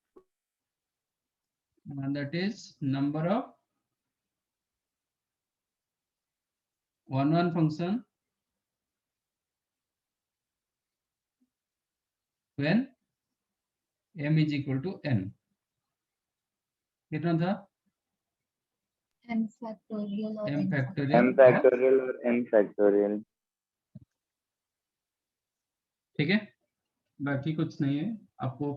And that is number of one function when m is equal to n। कितना था? m factorial or m n factorial m factorial और n factorial. ठीक है, बाकी कुछ नहीं है, आपको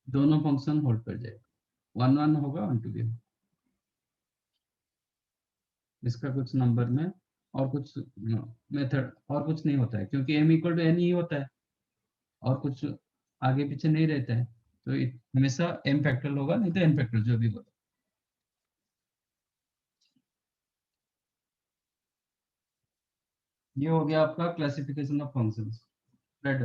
दोनों फंक्शन होल्ड कर जाएगा, वन होगा वन टू भी। इसका कुछ नंबर में और कुछ मेथड और कुछ नहीं होता है, क्योंकि m इक्वल टू n ही होता है और कुछ आगे पीछे नहीं रहता है, तो हमेशा m फैक्टोरियल होगा, नहीं तो n फैक्टोरियल जो भी होगा। ये हो गया आपका क्लासिफिकेशन ऑफ फंक्शंस। राइट,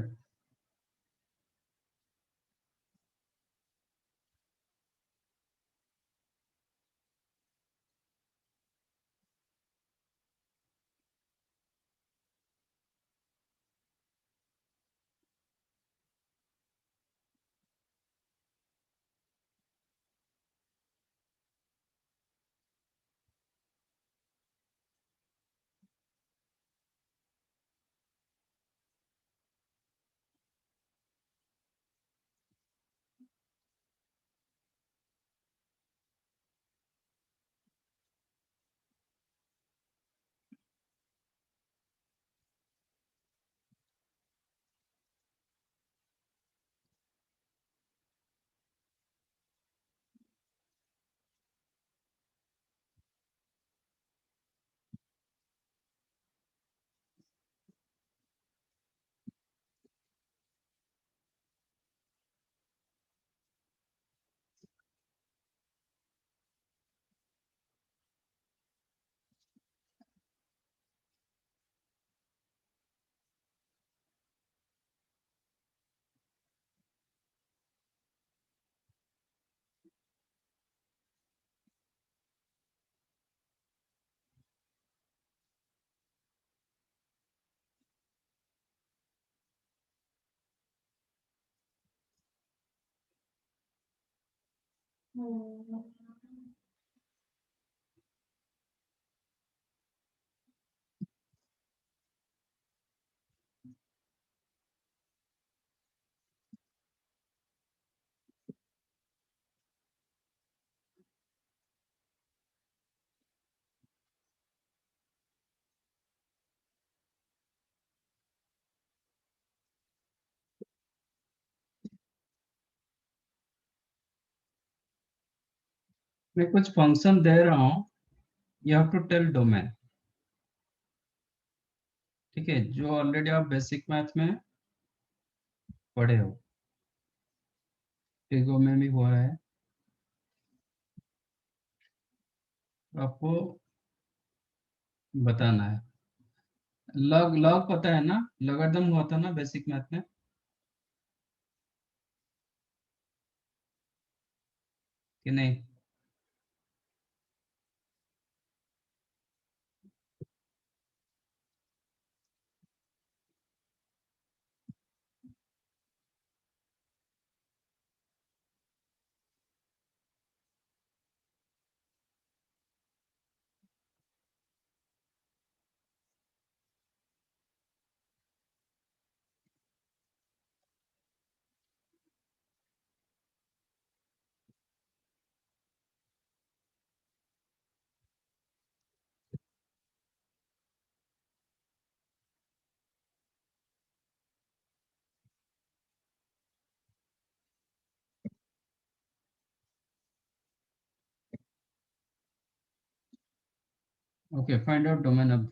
मैं कुछ फंक्शन दे रहा हूँ, you have to tell domain. ठीक है, जो ऑलरेडी आप बेसिक मैथ में पढ़े हो, फिगो में भी हुआ है, तो आपको बताना है। लॉग लॉग पता है ना, लॉगरिथम हुआ था ना बेसिक मैथ में, कि नहीं? Okay, find out domain of.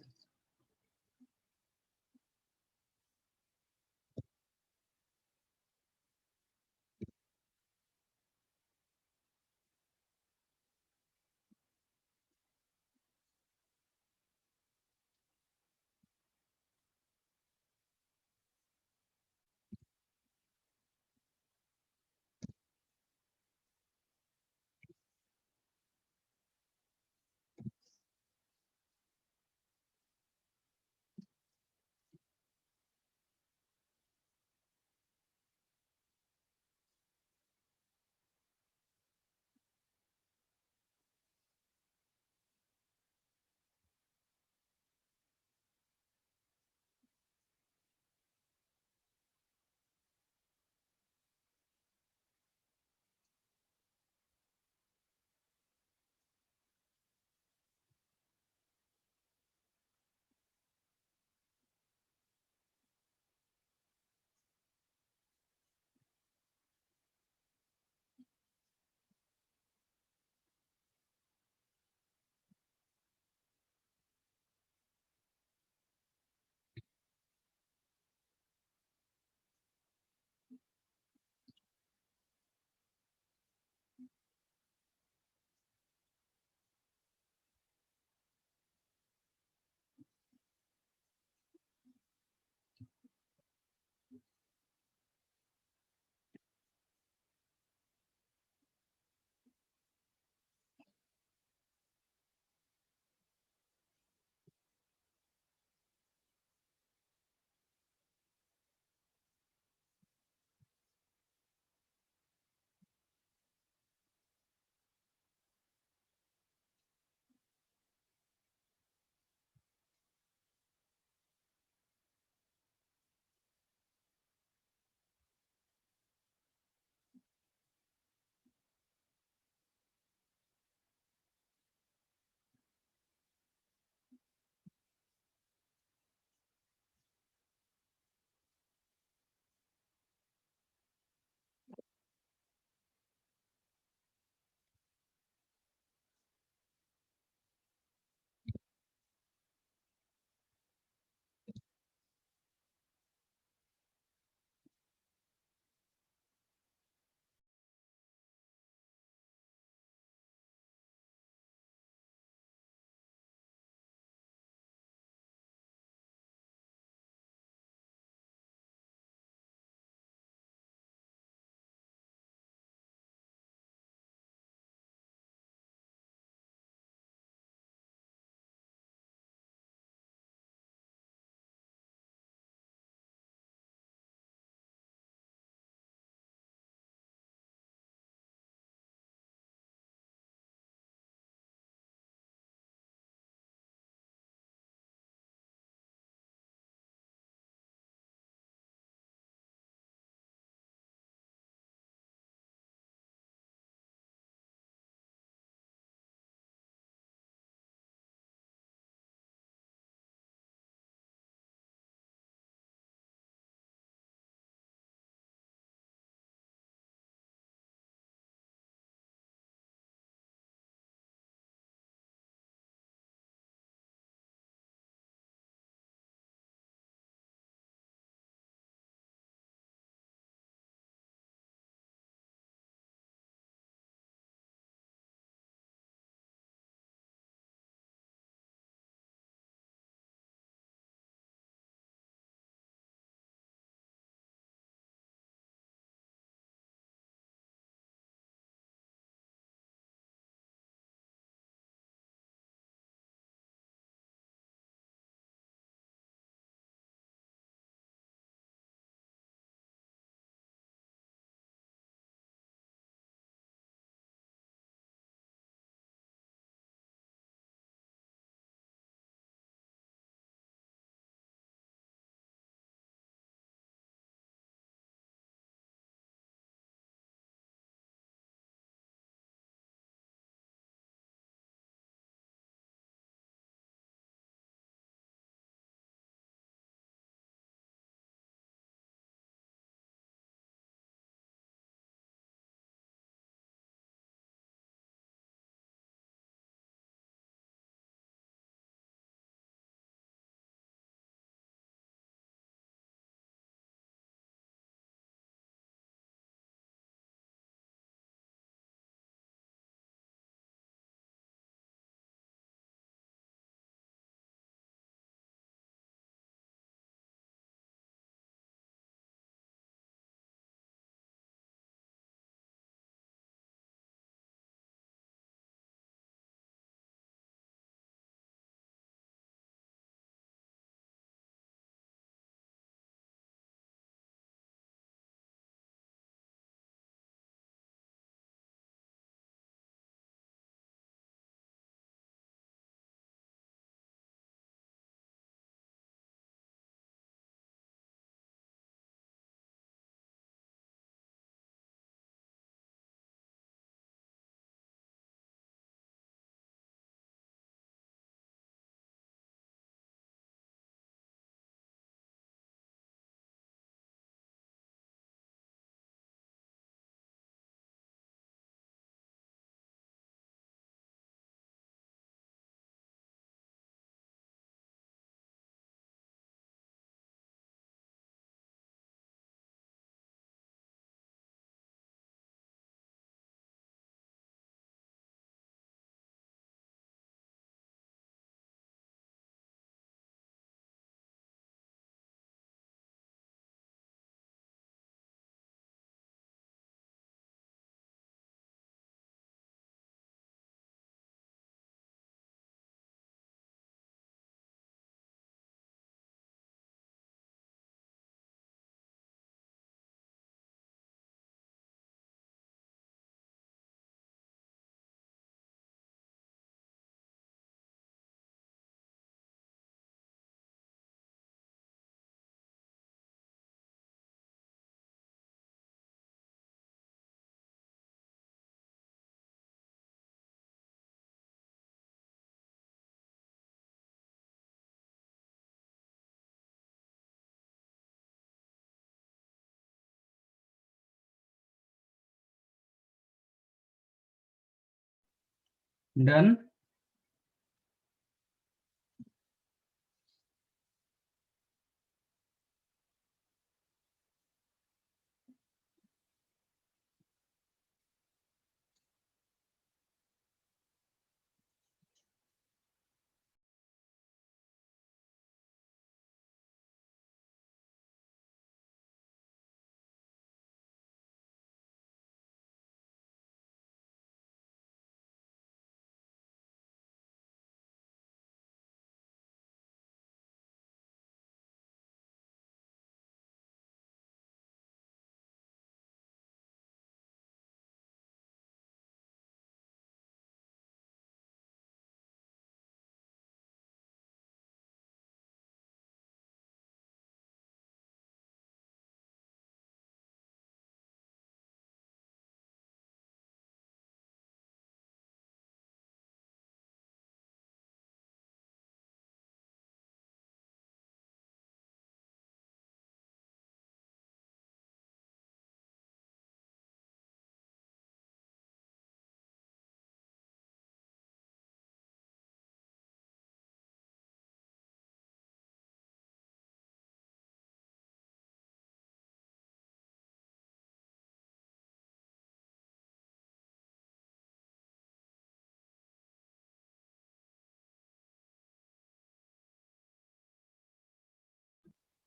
Done.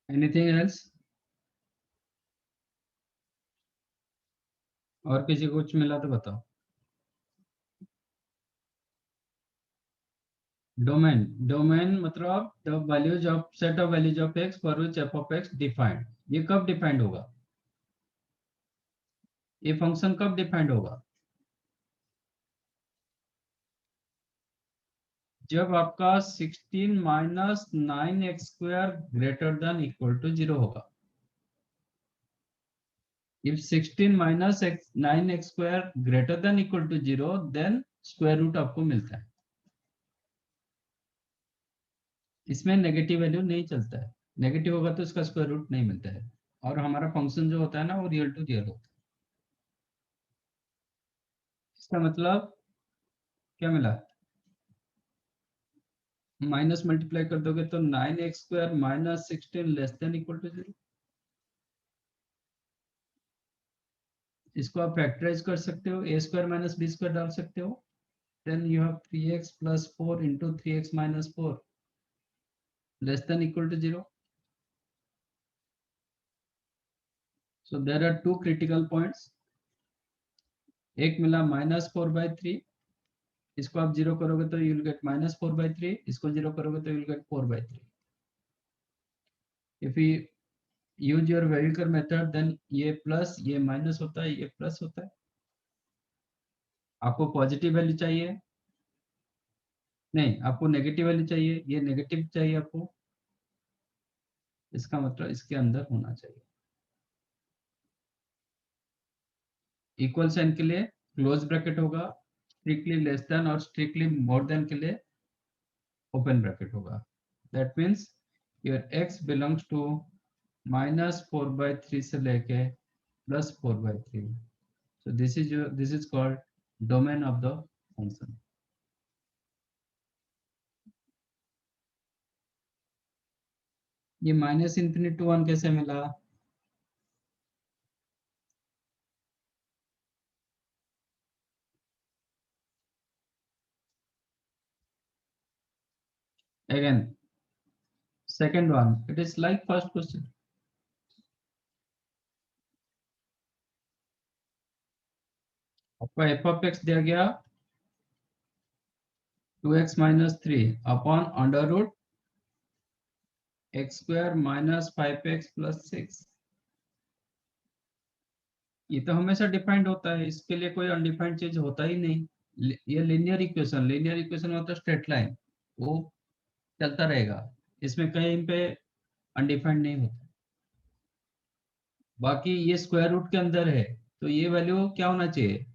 Anything else? और किसी को कुछ मिला तो बताओ। डोमेन, डोमेन मतलब the values of set of values of x for which F of x defined. ये कब डिफाइंड होगा? ये फंक्शन कब डिफाइंड होगा? जब आपका 16 minus 9x square greater than equal to 0 होगा। If 16 minus 9x square greater than equal to 0, then square root आपको मिलता है। इसमें नेगेटिव वैल्यू नहीं चलता है, नेगेटिव होगा तो इसका स्क्वायर रूट नहीं मिलता है, और हमारा फंक्शन जो होता है ना वो रियल टू रियल होता है। इसका मतलब क्या मिला? माइनस मल्टीप्लाई कर दोगे तो 9x square minus 16 less than equal to 0। इसको आप फैक्टराइज कर सकते हो, a square minus b square डाल सकते हो। Then you have 3x plus 4 into 3x minus 4 less than equal to 0। So there are two critical points. एक मिला -4/3, इसको आप 0 करोगे तो you will get -4/3, इसको 0 करोगे तो you will get 4/3. If we use your Weaver method, then ये प्लस ये माइनस होता है, ये प्लस होता है। आपको पॉजिटिव वैल्यू चाहिए, नहीं आपको नेगेटिव वैल्यू चाहिए, ये नेगेटिव चाहिए आपको, इसका मतलब इसके अंदर होना चाहिए। इक्वल साइन के लिए क्लोज ब्रैकेट होगा, स्ट्रिक्टली लेस देन और स्ट्रिक्टली मोर देन के लिए ओपन ब्रैकेट होगा। That means your x belongs to -4/3 से लेके +4/3। So this is called domain of the function. ये -∞ to 1 कैसे मिला? Again, second one, it is like first question. आपका f of x दिया गया 2x minus 3 upon under root x square minus 5x plus 6। ये तो हमेशा डिफाइंड होता है, इसके लिए कोई अनडिफाइंड चीज होता ही नहीं। ये लीनियर इक्वेशन होता है स्ट्रेट लाइन, वो चलता रहेगा, इसमें कहीं पे अनडिफाइंड नहीं होता। बाकी ये स्क्वायर रूट के अंदर है तो ये वैल्यू क्या होना चाहिए?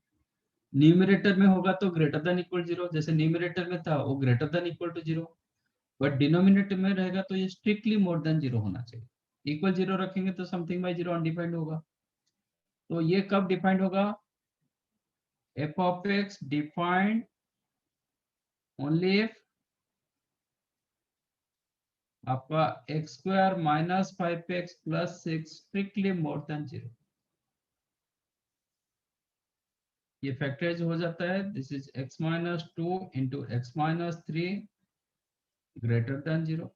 न्यूमरेटर में होगा तो ग्रेटर देन इक्वल 0, जैसे न्यूमरेटर में था वो greater than equal to 0, but denominator में रहेगा तो ये स्ट्रिक्टली मोर देन 0 होना चाहिए। इक्वल 0 रखेंगे तो समथिंग बाय 0 अनडिफाइंड होगा। तो ये कब डिफाइंड होगा? f of x defined only if आपका x square minus 5x plus 6 strictly more than 0, ये फैक्टराइज हो जाता है. This is x minus 2 into x minus 3 greater than 0.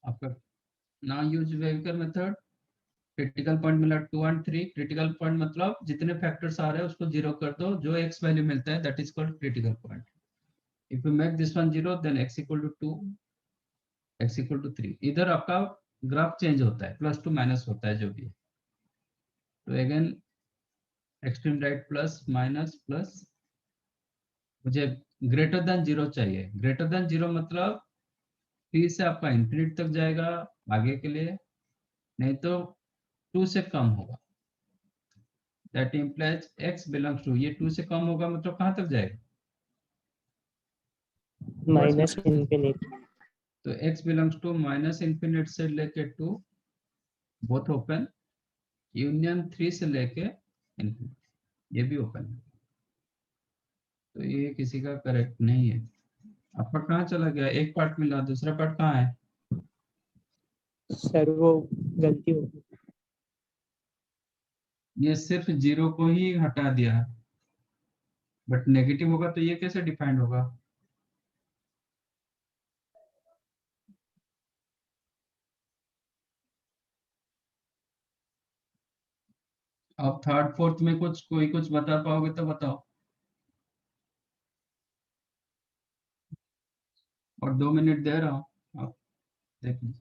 आपका ना use vehicle method. Critical point मिला 2 और 3. क्रिटिकल पॉइंट मतलब जितने फैक्टर्स आ रहे हैं उसको जीरो कर दो, जो x वैल्यू मिलता है that is called critical point. If you make this one 0 then x equal to 2, x equal to 3. इधर आपका ग्राफ चेंज होता है, प्लस टू माइनस होता है जो भी है. तो again extreme right plus minus plus, मुझे ग्रेटर देन 0 चाहिए. ग्रेटर देन 0 मतलब 3 से आपका इंफिनिट तक जाएगा आगे के लिए, नहीं तो 2 से कम होगा. That implies x belongs to, ये 2 से कम होगा मतलब कहाँ तक जाएगा? Minus infinite. तो x belongs to minus infinite से लेके 2 बोथ ओपन, यूनियन 3 से लेके इन्फिनिट ये भी ओपन है. तो ये किसी का करेक्ट नहीं है. आपका कहाँ चला गया? एक पार्ट मिला, दूसरा पार्ट कहाँ है? सर वो गलती हो गई. ये सिर्फ 0 को ही हटा दिया है, बट नेगेटिव होगा तो ये कैसे डिफाइंड होगा? अब थर्ड फोर्थ में कोई कुछ बता पाओगे तो बताओ, और 2 मिनट दे रहा हूँ, आप देख लीजिए.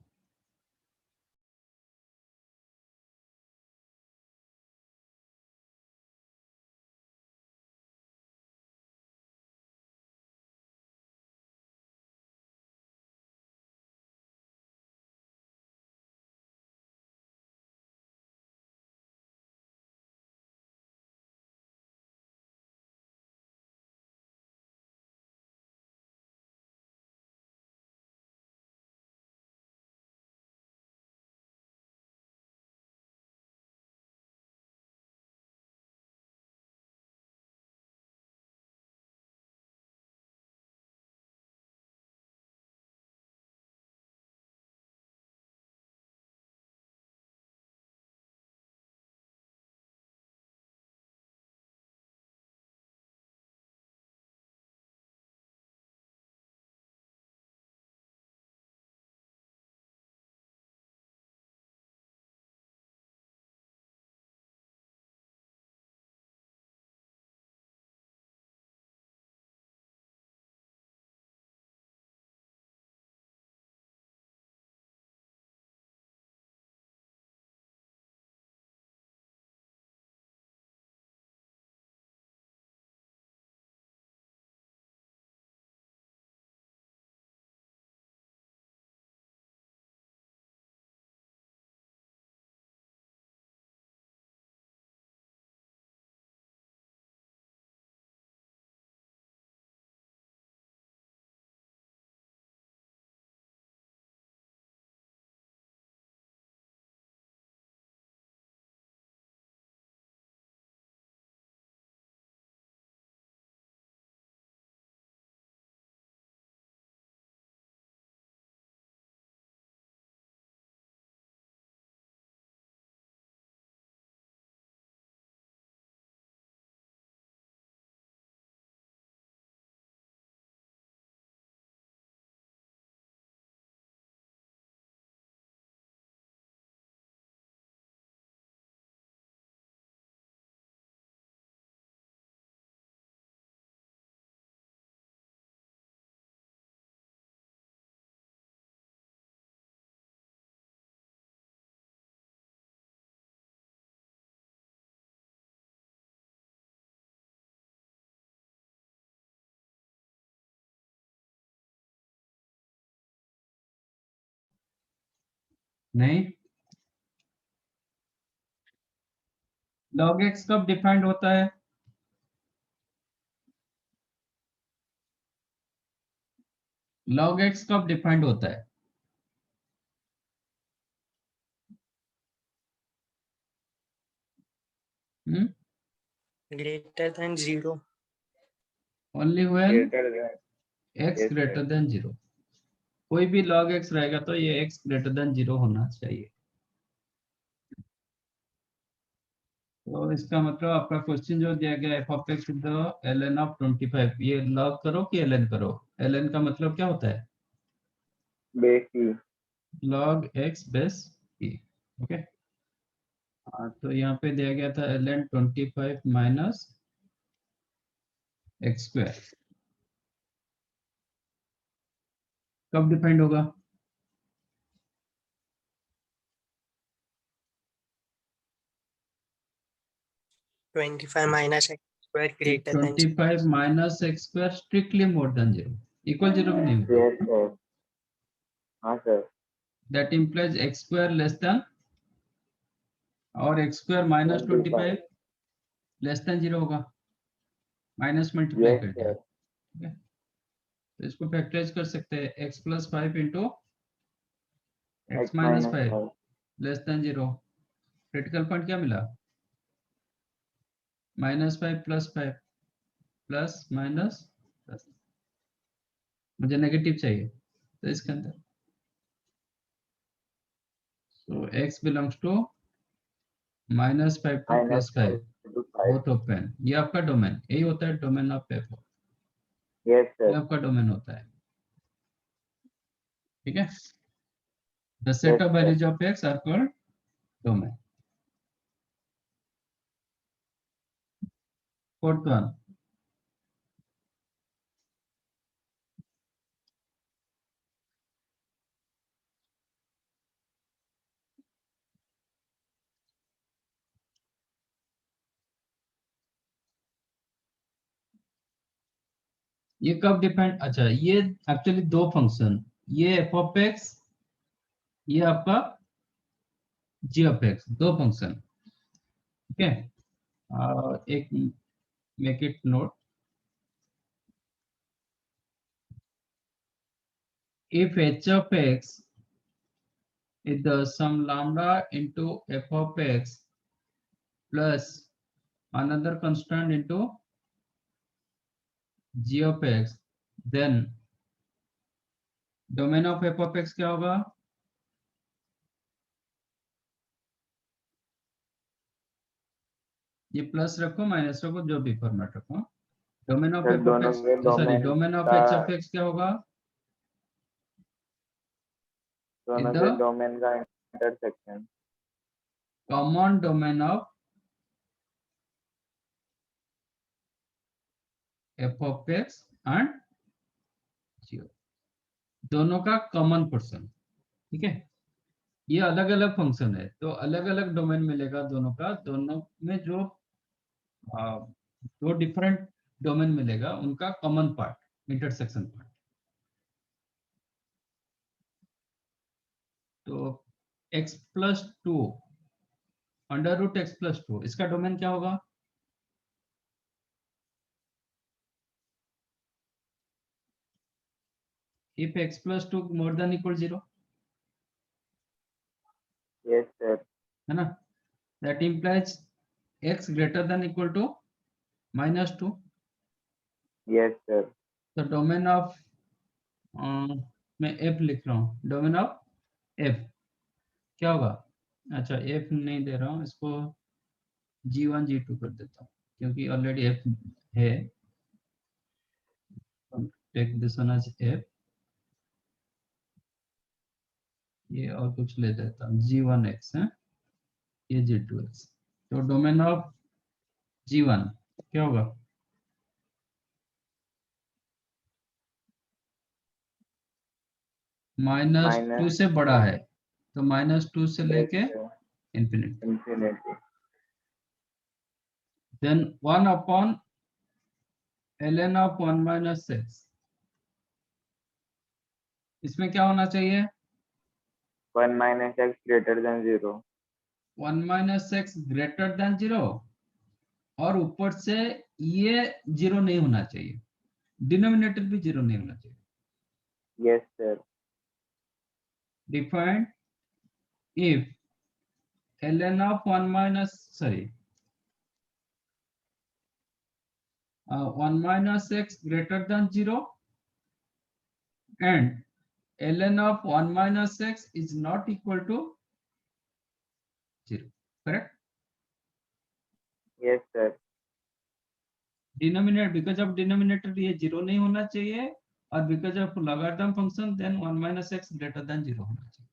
नहीं, log x कब डिफाइंड होता है? log x कब डिफाइंड होता है? Greater than 0. Only when greater than x yes greater sir. Than 0। कोई भी log x रहेगा तो ये x ग्रेटर देन 0 होना चाहिए। तो इसका मतलब आपका क्वेश्चन जो दिया गया f of x the ln of 25, ये log करो कि ln करो? ln का मतलब क्या होता है? Base e. log x base e। Okay, तो यहाँ पे दिया गया था ln 25 माइनस एक्स स्क्वायर। कब डिफाइंड होगा? 25 minus x square greater than 25 minus x square strictly more than 0, equal 0 भी नहीं होगा। Yes sir. हाँ sir. That implies x square less than, और x square minus 25 less than 0 होगा, minus multiply Yes कर दिया। sir. ठीक है, तो इसको फैक्टराइज कर सकते हैं, x plus 5 into X x minus minus 5 5. Less than 0। Critical point क्या मिला? -5 प्लस 5 प्लस माइनस प्लस, मुझे नेगेटिव चाहिए तो इसके अंदर, so x belongs to -5 to Minus +5 to 5. Both open. ये आपका डोमेन, यही होता है डोमेन ऑफ एफ, Yes ये sir. आपका डोमेन होता है। ठीक है, the set Yes of sir. Values of x are called domain. Fourth one, ये कब डिपेंड, अच्छा ये एक्चुअली दो फंक्शन, ये एफ ऑफ एक्स, ये आपका जी ऑफ एक्स, दो फंक्शन। ठीक है, एक make it note, if h of x is the sum lambda into f of x plus another constant into g of x, then domain of f of x क्या होगा? ये plus रखो minus रखो जो भी फॉर्मेट रखो, domain of Sir, f of दोनों x, के सॉरी domain डोमेन ऑफ का एच ऑफ एक्स क्या होगा? दोनों इन द के domain का intersection. Common domain of f of x and g, दोनों का कॉमन पोर्शन। ठीक है, ये अलग अलग फंक्शन है तो अलग अलग डोमेन मिलेगा दोनों का, दोनों में जो दो डिफरेंट डोमेन मिलेगा उनका कॉमन पार्ट, इंटरसेक्शन पार्ट। तो x plus 2 under root x plus 2, इसका डोमेन क्या होगा? If x plus 2 more than equal 0, Yes sir. है ना, that implies x greater than equal to -2। Yes sir. तो डोमेन ऑफ, मैं f लिख रहा हूँ, डोमेन ऑफ f क्या होगा? अच्छा f नहीं दे रहा हूँ, इसको g1 g2 कर देता हूँ क्योंकि ऑलरेडी f है। Take this one as f, ये और कुछ ले देता हूँ g1x है, ये g2x। तो डोमेन ऑफ g1 क्या होगा? -2 Minus से बड़ा है तो -2 से yes लेके sir. Infinity, Infinity. Then 1 upon ln of 1 minus 6, इसमें क्या होना चाहिए? 1 minus x greater than 0. 1 minus 6 greater than 0, और ऊपर से ये 0 नहीं होना चाहिए, डिनोमिनेटर भी 0 नहीं होना चाहिए। Yes sir. Defined if ln of 1 minus, sorry, 1 minus x greater than 0 and ln of 1 minus x is not equal to 0. Correct? Yes, sir. Denominator, because of denominator ये 0 नहीं होना चाहिए और because of logarithm function then 1 minus x greater than 0 होना चाहिए.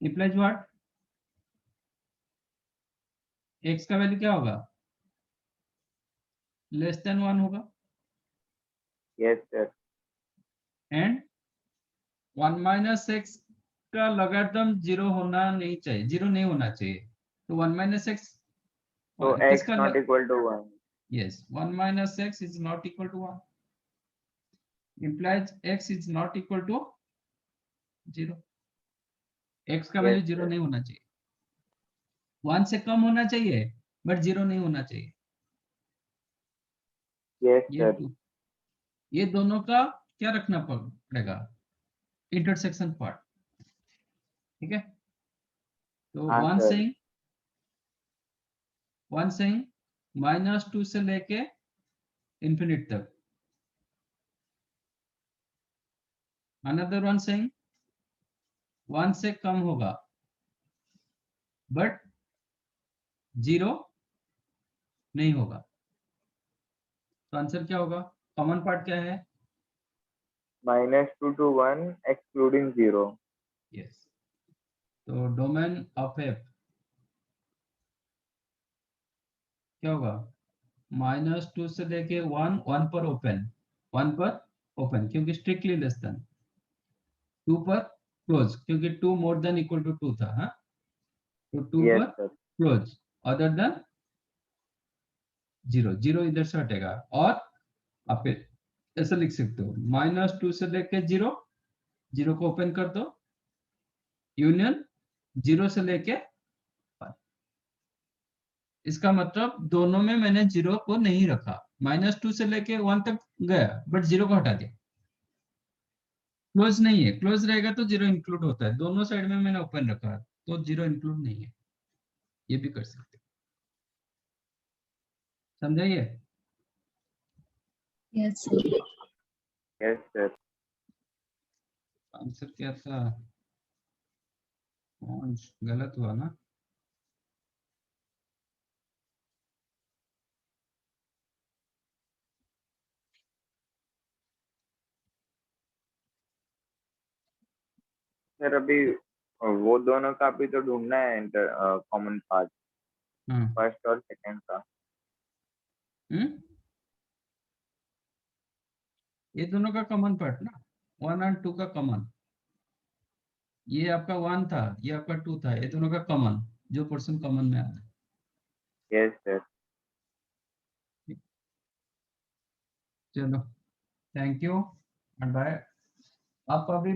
Implies what? x का value क्या होगा? लेस देन 1 होगा Yes, sir. And 1 minus x का लॉगरिथम 0 होना नहीं चाहिए, 0 नहीं होना चाहिए. तो 1 minus x So x not equal to 1. yes 1 minus x is not equal to 1 implies x is not equal to 0. x का वैल्यू Yes, 0 sir. नहीं होना चाहिए, 1 से कम होना चाहिए बट 0 नहीं होना चाहिए. Yes, ये sir. ये दोनों का क्या रखना पड़ेगा? Intersection part. ठीक है, तो हाँ, वन sir. सेइंग -2 से लेके इंफिनिट तक. अनदर वन सेइंग 1 से कम होगा बट 0 नहीं होगा. तो आंसर क्या होगा? कॉमन पार्ट क्या है? -2 to 1 excluding 0. यस. तो डोमेन ऑफ एफ क्या होगा? -2 से लेके 1 पर ओपन, 1 पर ओपन क्योंकि स्ट्रिक्टली लेस देन, 2 पर क्लोज क्योंकि 2 मोर देन इक्वल टू 2 था. हाँ, तो 2 Yes, पर sir. क्लोज अदर देन 0, 0 इधर से हटेगा. और आप ऐसा लिख सकते हो -2 से लेके 0, 0 को ओपन कर दो, यूनियन 0 से लेके 1. इसका मतलब दोनों में मैंने 0 को नहीं रखा, -2 से लेके 1 तक गया बट 0 को हटा दिया. क्लोज नहीं है, क्लोज रहेगा तो 0 इंक्लूड होता है. दोनों साइड में मैंने ओपन रखा तो 0 इंक्लूड नहीं है. ये भी कर सकते हो. समझाइए? Yes, sir. Yes, sir. Answer क्या था? गलत हुआ ना? सर अभी वो दोनों का भी तो ढूंढना है कॉमन पार्ट, हाँ. फर्स्ट और सेकंड का. ये दोनों का कॉमन पार्ट ना, 1 और 2 का कॉमन. ये आपका 1 था, ये आपका 2 था, ये दोनों का कॉमन, जो पर्सन कॉमन में आता है. Yes, sir. चलो, थैंक यू एंड बाय. आप अभी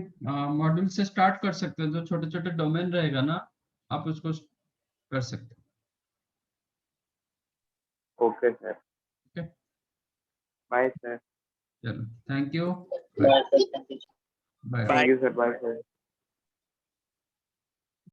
मॉड्यूल से स्टार्ट कर सकते हो, जो छोटे छोटे डोमेन रहेगा ना आप उसको कर सकते हो. Okay, sir. Okay. Bye, sir. चलो, thank you, Bye. Bye. Thank you, sir. Bye, sir.